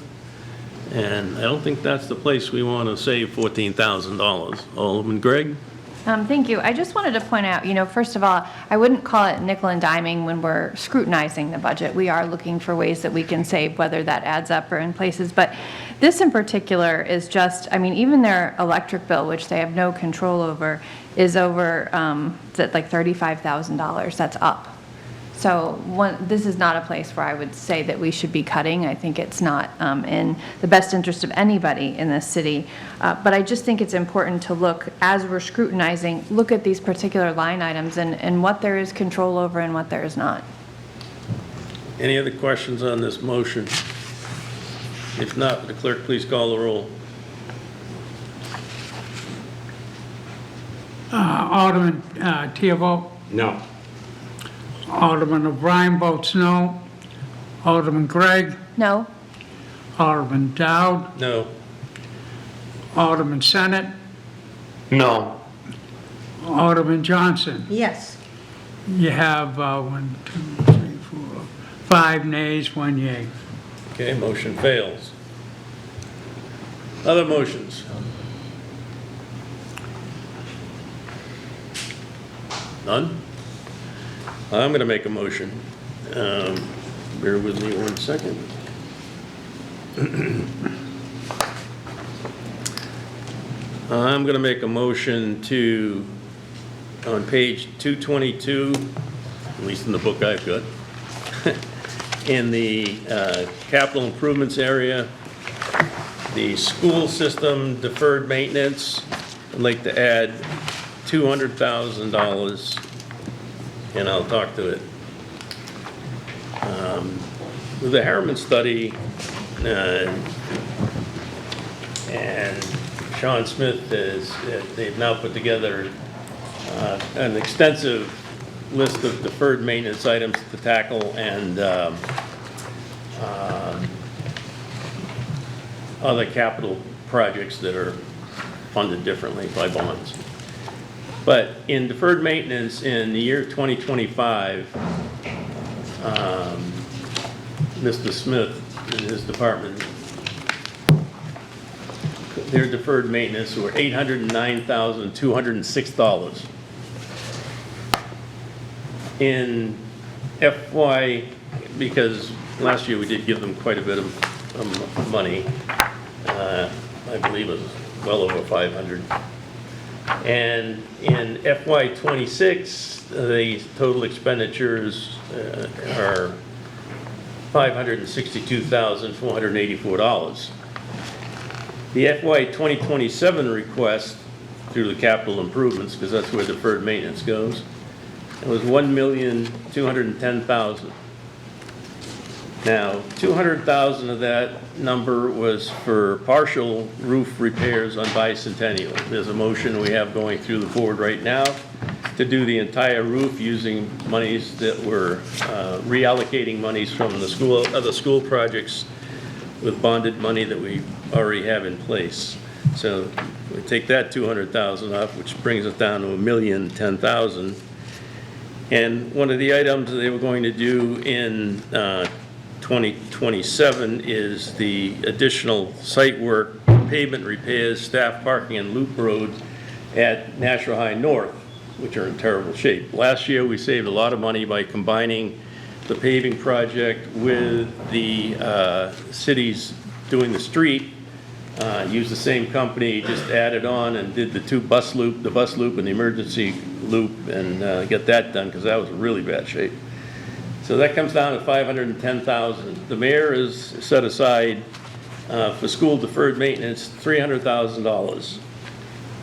and I don't think that's the place we want to save $14,000. Alderman Gregg? Thank you. I just wanted to point out, first of all, I wouldn't call it nickel and diming when we're scrutinizing the budget. We are looking for ways that we can save, whether that adds up or in places. But this in particular is just, even their electric bill, which they have no control over, is over, is it like $35,000? That's up. So this is not a place where I would say that we should be cutting. I think it's not in the best interest of anybody in this city. But I just think it's important to look, as we're scrutinizing, look at these particular line items and what there is control over and what there is not. Any other questions on this motion? If not, would the clerk please call the roll? Alderman Theobald? No. Alderman O'Brien votes no. Alderman Gregg? No. Alderman Dowd? No. Alderman Senate? No. Alderman Johnson? Yes. You have 5 nays, 1 yea. Okay, motion fails. Other motions? None? I'm going to make a motion. Bear with me 1 second. I'm going to make a motion to, on page 222, at least in the book I've got, in the capital improvements area, the school system deferred maintenance, I'd like to add $200,000, and I'll talk to it. The Harriman study and Sean Smith they've now put together an extensive list of deferred maintenance items to tackle and other capital projects that are funded differently by bonds. But in deferred maintenance in the year 2025, Mr. Smith and his department, their deferred maintenance were $809,206. In FY, because last year we did give them quite a bit of money, I believe it was well over 500. And in FY '26, the total expenditures are $562,484. The FY 2027 request through the capital improvements, because that's where deferred maintenance goes, it was $1,210,000. Now, 200,000 of that number was for partial roof repairs on Bicentennial. There's a motion we have going through the board right now to do the entire roof using monies that were reallocating monies from the school, other school projects with bonded money that we already have in place. So we take that 200,000 off, which brings us down to $1,010,000. And one of the items they were going to do in 2027 is the additional site work, pavement repairs, staff parking, and loop roads at Nashua High North, which are in terrible shape. Last year, we saved a lot of money by combining the paving project with the cities doing the street. Used the same company, just added on and did the the bus loop and the emergency loop, and get that done, because that was in really bad shape. So that comes down to $510,000. The mayor has set aside for school deferred maintenance $300,000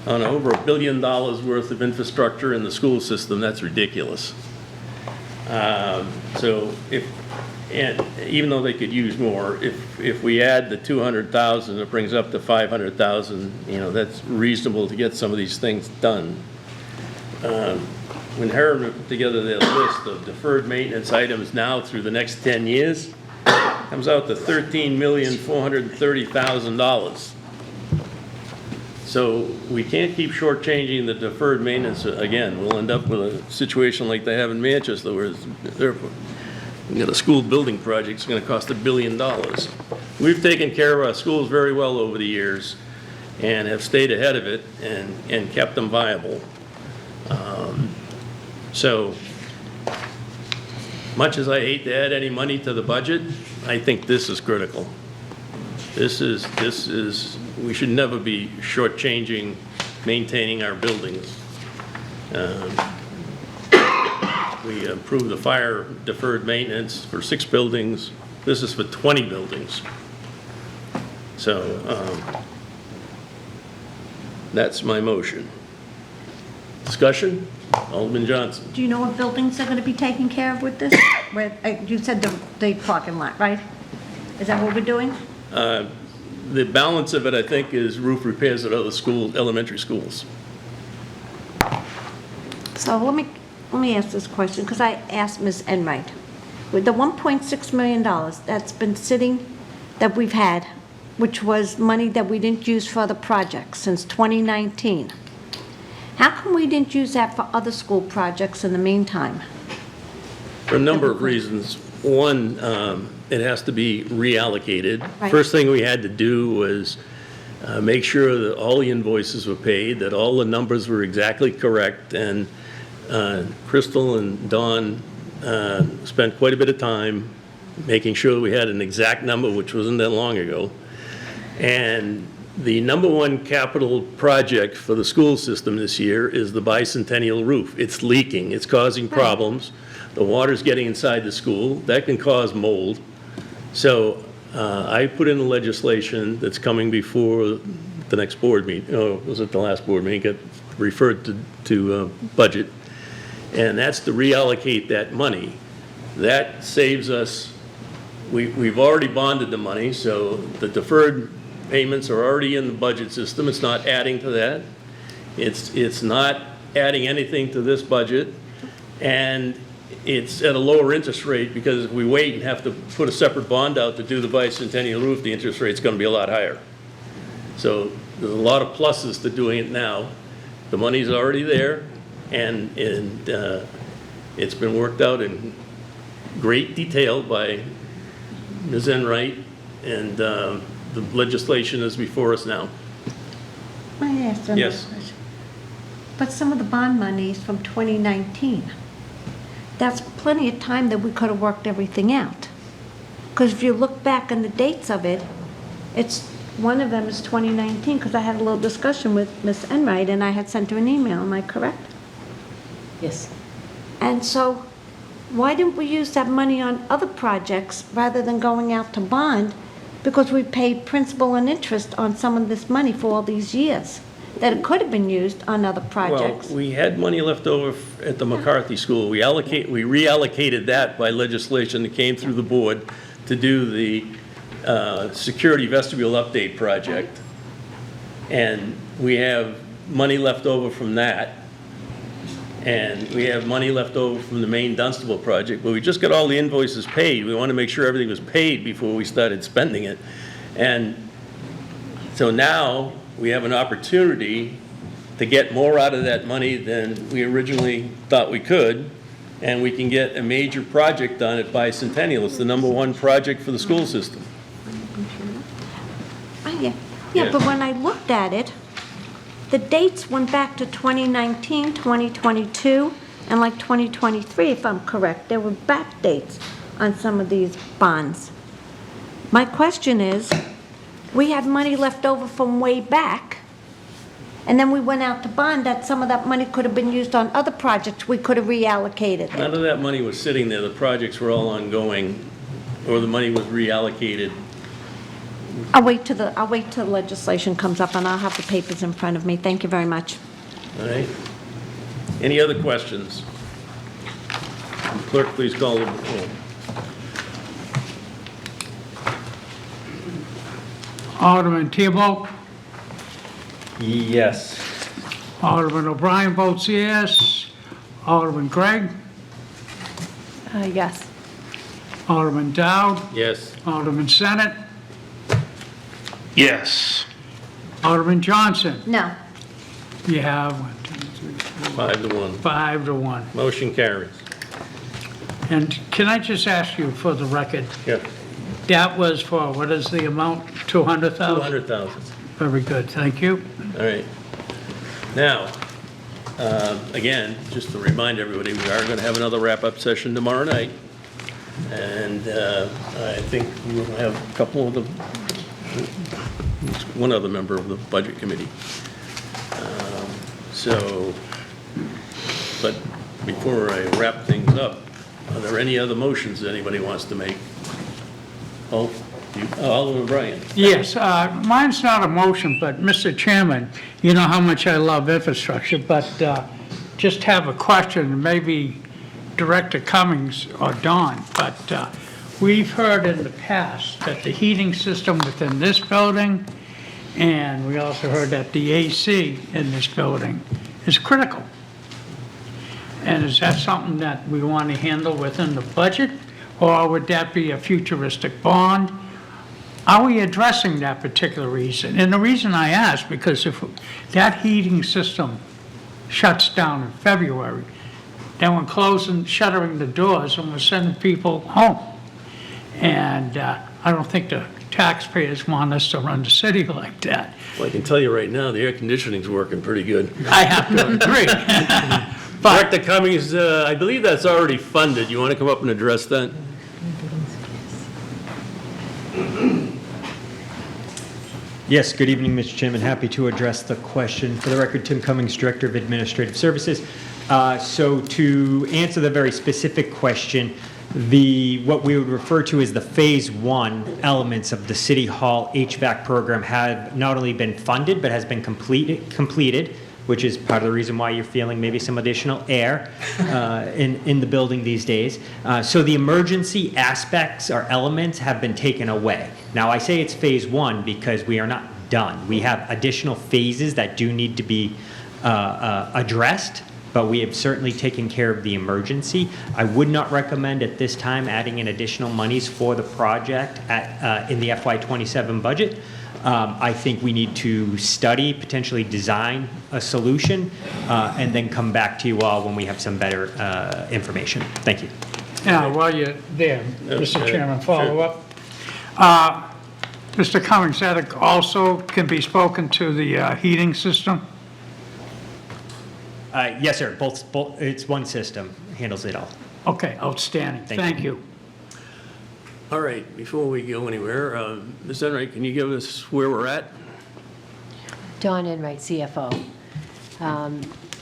on over $1 billion worth of infrastructure in the school system. That's ridiculous. So and even though they could use more, if we add the 200,000, it brings up to 500,000. You know, that's reasonable to get some of these things done. When Herron put together their list of deferred maintenance items now through the next 10 years, comes out to $13,430,000. So we can't keep shortchanging the deferred maintenance. Again, we'll end up with a situation like they have in Manchester, where we got a school building project that's going to cost $1 billion. We've taken care of our schools very well over the years and have stayed ahead of it and kept them viable. So much as I hate to add any money to the budget, I think this is critical. This is, we should never be shortchanging maintaining our buildings. We approved the fire deferred maintenance for 6 buildings. This is for 20 buildings. So that's my motion. Discussion? Alderman Johnson. Do you know what buildings are going to be taken care of with this? You said the parking lot, right? Is that what we're doing? The balance of it, I think, is roof repairs at other schools, elementary schools. So let me ask this question, because I asked Ms. Enright. With the $1.6 million that's been sitting, that we've had, which was money that we didn't use for other projects since 2019, how come we didn't use that for other school projects in the meantime? For a number of reasons. One, it has to be reallocated. Right. First thing we had to do was make sure that all the invoices were paid, that all the numbers were exactly correct, and Crystal and Dawn spent quite a bit of time making sure we had an exact number, which wasn't that long ago. And the number one capital project for the school system this year is the Bicentennial roof. It's leaking, it's causing problems. The water's getting inside the school. That can cause mold. So I put in the legislation that's coming before the next board meeting. Oh, was it the last board meeting? Got referred to budget. And that's to reallocate that money. That saves us, we've already bonded the money, so the deferred payments are already in the budget system. It's not adding to that. It's not adding anything to this budget. And it's at a lower interest rate, because if we wait and have to put a separate bond out to do the Bicentennial roof, the interest rate's going to be a lot higher. So there's a lot of pluses to doing it now. The money's already there, and it's been worked out in great detail by Ms. Enright, and the legislation is before us now. May I ask another Yes. question? But some of the bond money is from 2019. That's plenty of time that we could have worked everything out. Because if you look back on the dates of it, one of them is 2019, because I had a little discussion with Ms. Enright, and I had sent her an email, am I correct? Yes. And so, why didn't we use that money on other projects rather than going out to bond? Because we paid principal and interest on some of this money for all these years, that it could have been used on other projects. Well, we had money left over at the McCarthy School. We reallocated that by legislation that came through the board to do the security vestibule update project. And we have money left over from that. And we have money left over from the main Dunstable project, but we just got all the invoices paid. We want to make sure everything was paid before we started spending it. And so now we have an opportunity to get more out of that money than we originally thought we could, and we can get a major project done at Bicentennial. It's the #1 project for the school system. Yeah, but when I looked at it, the dates went back to 2019, 2022, and like 2023, if I'm correct. There were back dates on some of these bonds. My question is, we had money left over from way back, and then we went out to bond that some of that money could have been used on other projects. We could have reallocated None it. of that money was sitting there. The projects were all ongoing, or the money was reallocated. I'll wait till legislation comes up, and I'll have the papers in front of me. Thank you very much. All right? Any other questions? Clerk, please call the roll. Alderman Theobald? Yes. Alderman O'Brien votes yes. Alderman Gregg? Yes. Alderman Dowd? Yes. Alderman Senate? Yes. Alderman Johnson? No. You have 5-1. 5-1. Motion carries. And can I just ask you for the record, Yeah. that was for, what is the amount, 200,000? 200,000. Very good, thank you. All right. Now, again, just to remind everybody, we are going to have another wrap-up session tomorrow night. And I think we'll have a couple of one other member of the Budget Committee. But before I wrap things up, are there any other motions that anybody wants to make? Alderman O'Brien. Yes, mine's not a motion, but Mr. Chairman, you know how much I love infrastructure, but just have a question, maybe Director Cummings or Don, but we've heard in the past that the heating system within this building, and we also heard that the AC in this building is critical. And is that something that we want to handle within the budget, or would that be a futuristic bond? Are we addressing that particular reason? And the reason I ask, because if that heating system shuts down in February, then we're closing, shuttering the doors, and we're sending people home. And I don't think the taxpayers want us to run the city like that. Well, I can tell you right now, the air conditioning's working pretty good. I have to agree. Director Cummings, I believe that's already funded. You want to come up and address that? Yes, good evening, Mr. Chairman. Happy to address the question. For the record, Tim Cummings, Director of Administrative Services. So to answer the very specific question, what we would refer to as the Phase 1 elements of the City Hall HVAC program have not only been funded, but has been completed, which is part of the reason why you're feeling maybe some additional air in the building these days. So the emergency aspects or elements have been taken away. Now, I say it's Phase 1 because we are not done. We have additional phases that do need to be addressed, but we have certainly taken care of the emergency. I would not recommend at this time adding in additional monies for the project in the FY27 budget. I think we need to study, potentially design a solution, and then come back to you all when we have some better information. Thank you. Yeah, while you're there, Mr. Chairman, follow up. Mr. Cummings, that also can be spoken to the heating system? Yes, sir. Both, it's one system, handles it all. Okay, outstanding. Thank you. All right, before we go anywhere, Ms. Enright, can you give us where we're at? Dawn Enright, CFO.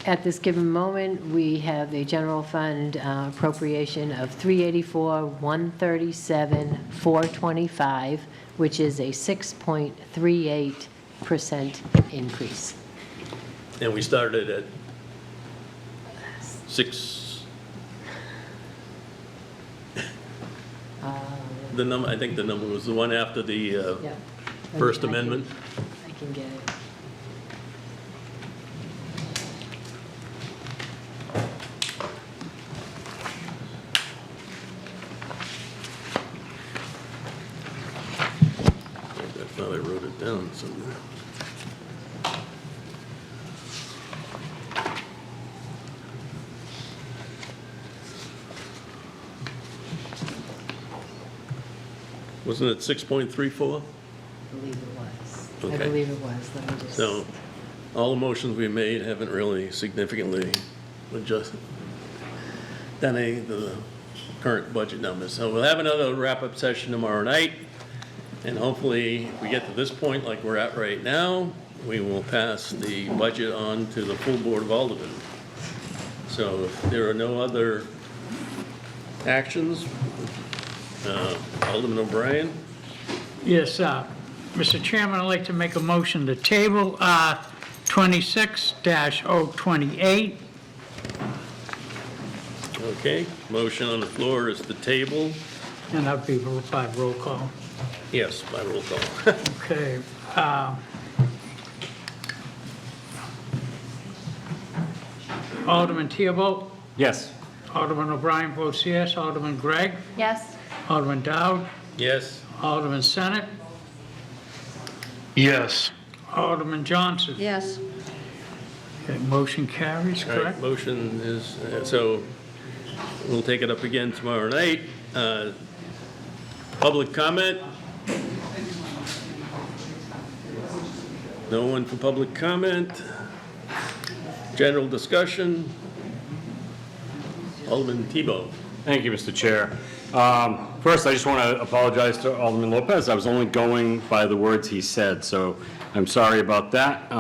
At this given moment, we have a general fund appropriation of $384,137,425, which is a 6.38% increase. And we started at 6. the number, I think the number was the one after the Yeah. First I can- Amendment. I can get it. I thought I wrote it down somewhere. Wasn't it 6.34? I believe it was. I Okay. believe it was. Let me just. So, all the motions we made haven't really significantly adjusted done any of the current budget numbers. So we'll have another wrap-up session tomorrow night, and hopefully, if we get to this point like we're at right now, we will pass the budget on to the full Board of Aldermen. So if there are no other actions, Alderman O'Brien? Yes, Mr. Chairman, I'd like to make a motion to table 26-028. Okay, motion on the floor is the table. And that'd be by roll call. Yes, by roll call. Okay. Alderman Theobald, Yes. Alderman O'Brien votes yes, Alderman Gregg, Yes? Alderman Dowd, Yes. Alderman Senate, Yes. Alderman Johnson. Yes. Okay, motion carries, All right, correct? motion is, so we'll take it up again tomorrow night. Public comment? No one for public comment? General discussion? Alderman Tebow. Thank you, Mr. Chair. First, I just want to apologize to Alderman Lopez. I was only going by the words he said, so I'm sorry about that.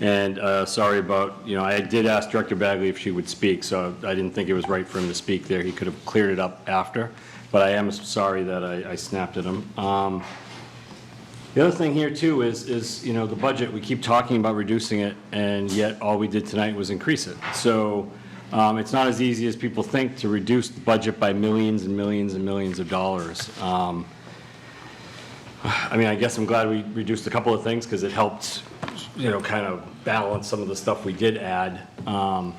And sorry about, I did ask Director Bagley if she would speak, so I didn't think it was right for him to speak there. He could have cleared it up after, but I am sorry that I snapped at him. The other thing here too is, the budget, we keep talking about reducing it, and yet all we did tonight was increase it. So it's not as easy as people think to reduce the budget by millions and millions and millions of dollars. I guess I'm glad we reduced a couple of things because it helped, kind of balance some of the stuff we did add. One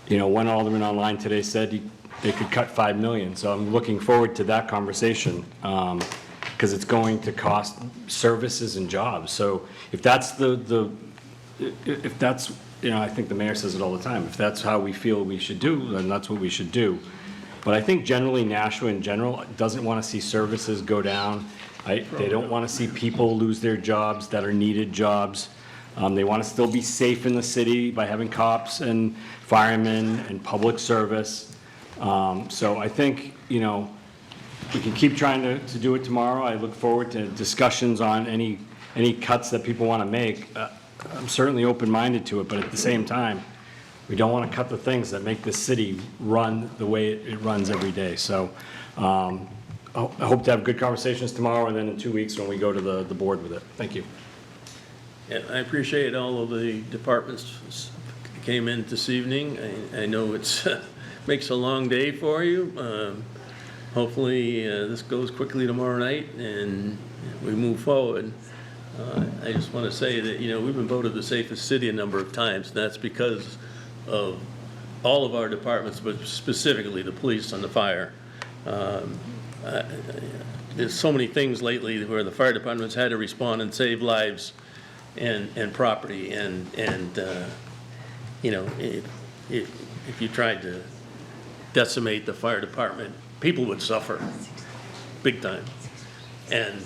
alderman online today said they could cut 5 million, so I'm looking forward to that conversation because it's going to cost services and jobs. So if that's if that's, I think the mayor says it all the time, if that's how we feel we should do, then that's what we should do. But I think generally Nashua in general doesn't want to see services go down. They don't want to see people lose their jobs that are needed jobs. They want to still be safe in the city by having cops and firemen and public service. So I think, we can keep trying to do it tomorrow. I look forward to discussions on any cuts that people want to make. I'm certainly open-minded to it, but at the same time, we don't want to cut the things that make this city run the way it runs every day. So I hope to have good conversations tomorrow and then in 2 weeks when we go to the board with it. Thank you. Yeah, I appreciate all of the departments that came in this evening. I know it's makes a long day for you. Hopefully this goes quickly tomorrow night and we move forward. I just want to say that, we've been voted the safest city a number of times. And that's because of all of our departments, but specifically the police and the fire. There's so many things lately where the fire departments had to respond and save lives and property. If you tried to decimate the fire department, people would suffer big time. And the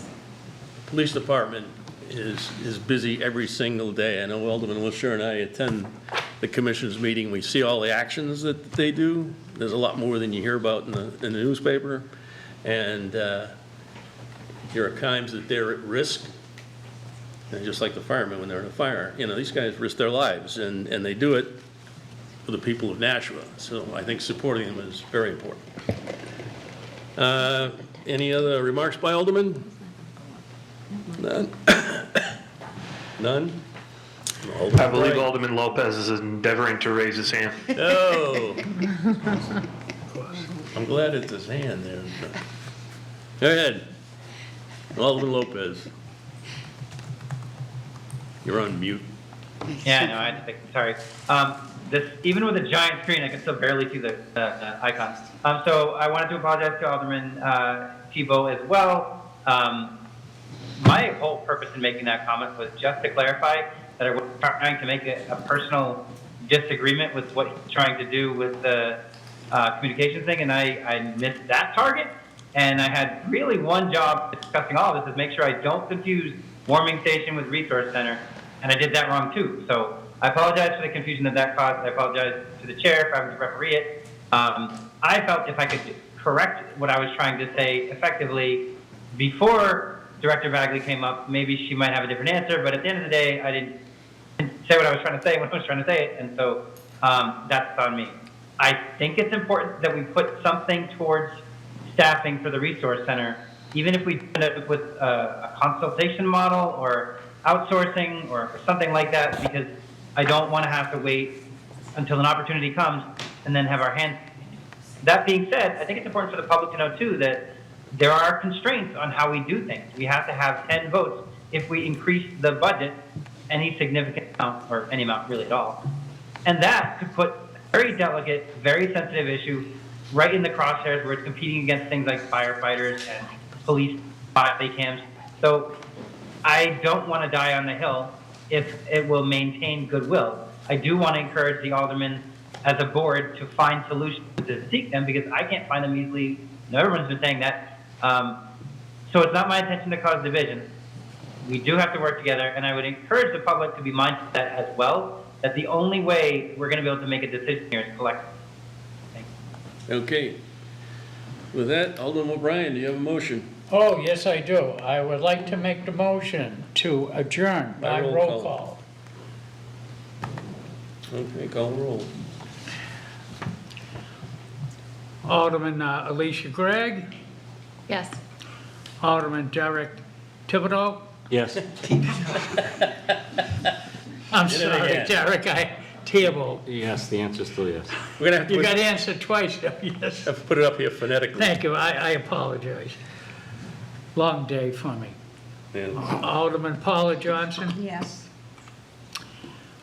police department is busy every single day. I know Alderman Wilshire and I attend the commission's meeting. We see all the actions that they do. There's a lot more than you hear about in the newspaper. And there are times that they're at risk. And just like the firemen when they're in a fire, these guys risk their lives and they do it for the people of Nashua. So I think supporting them is very important. Any other remarks by Alderman? None? None? I believe Alderman Lopez is endeavoring to raise his hand. Oh. I'm glad it's his hand there. Go ahead. Alderman Lopez. You're on mute. Yeah, no, I had to think, sorry. Even with a giant screen, I can still barely see the icons. So I wanted to apologize to Alderman Tebow as well. My whole purpose in making that comment was just to clarify that I was trying to make a personal disagreement with what he's trying to do with the communications thing, and I missed that target. And I had really one job discussing all of this, is make sure I don't confuse warming station with resource center, and I did that wrong too. So I apologize for the confusion that caused. I apologize to the chair for having to referee it. I felt if I could correct what I was trying to say effectively before Director Bagley came up, maybe she might have a different answer, but at the end of the day, I didn't say what I was trying to say when I was trying to say it, and so that's on me. I think it's important that we put something towards staffing for the resource center, even if we end up with a consultation model or outsourcing or something like that, because I don't want to have to wait until an opportunity comes and then have our hands. That being said, I think it's important for the public to know too that there are constraints on how we do things. We have to have 10 votes if we increase the budget any significant amount, or any amount really at all. And that could put a very delicate, very sensitive issue right in the crosshairs where it's competing against things like firefighters and police body cams. So I don't want to die on the hill if it will maintain goodwill. I do want to encourage the aldermen as a board to find solutions to seek them, because I can't find them easily. No, everyone's been saying that. So it's not my intention to cause division. We do have to work together, and I would encourage the public to be mindful of that as well, that the only way we're going to be able to make a decision here is collectively. Okay. With that, Alderman O'Brien, do you have a motion? Oh, yes, I do. I would like to make the motion to adjourn by roll call. Okay, call the roll. Alderman Alicia Gregg, Yes. Alderman Derek Thibodeau. Yes. I'm Get it sorry, again. Derek, Thibodeau. Yes, the answer's still yes. We're gonna have to You got answered twice, yes. have to put it up here phonetically. Thank you, I apologize. Long day for me. Yeah. Alderman Paula Johnson, Yes.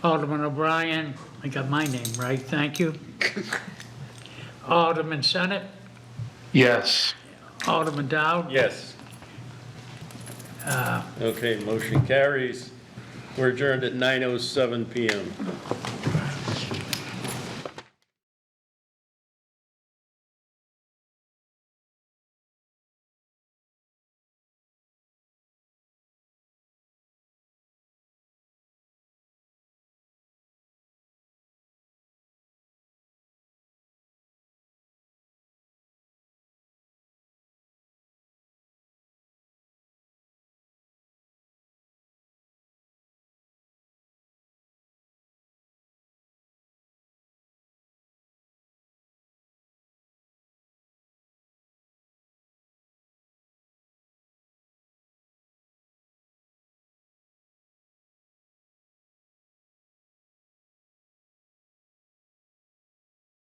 Alderman O'Brien, I got my name right, thank you. Alderman Senate, Yes. Alderman Dowd. Yes. Okay, motion carries. We're adjourned at 9:07 PM.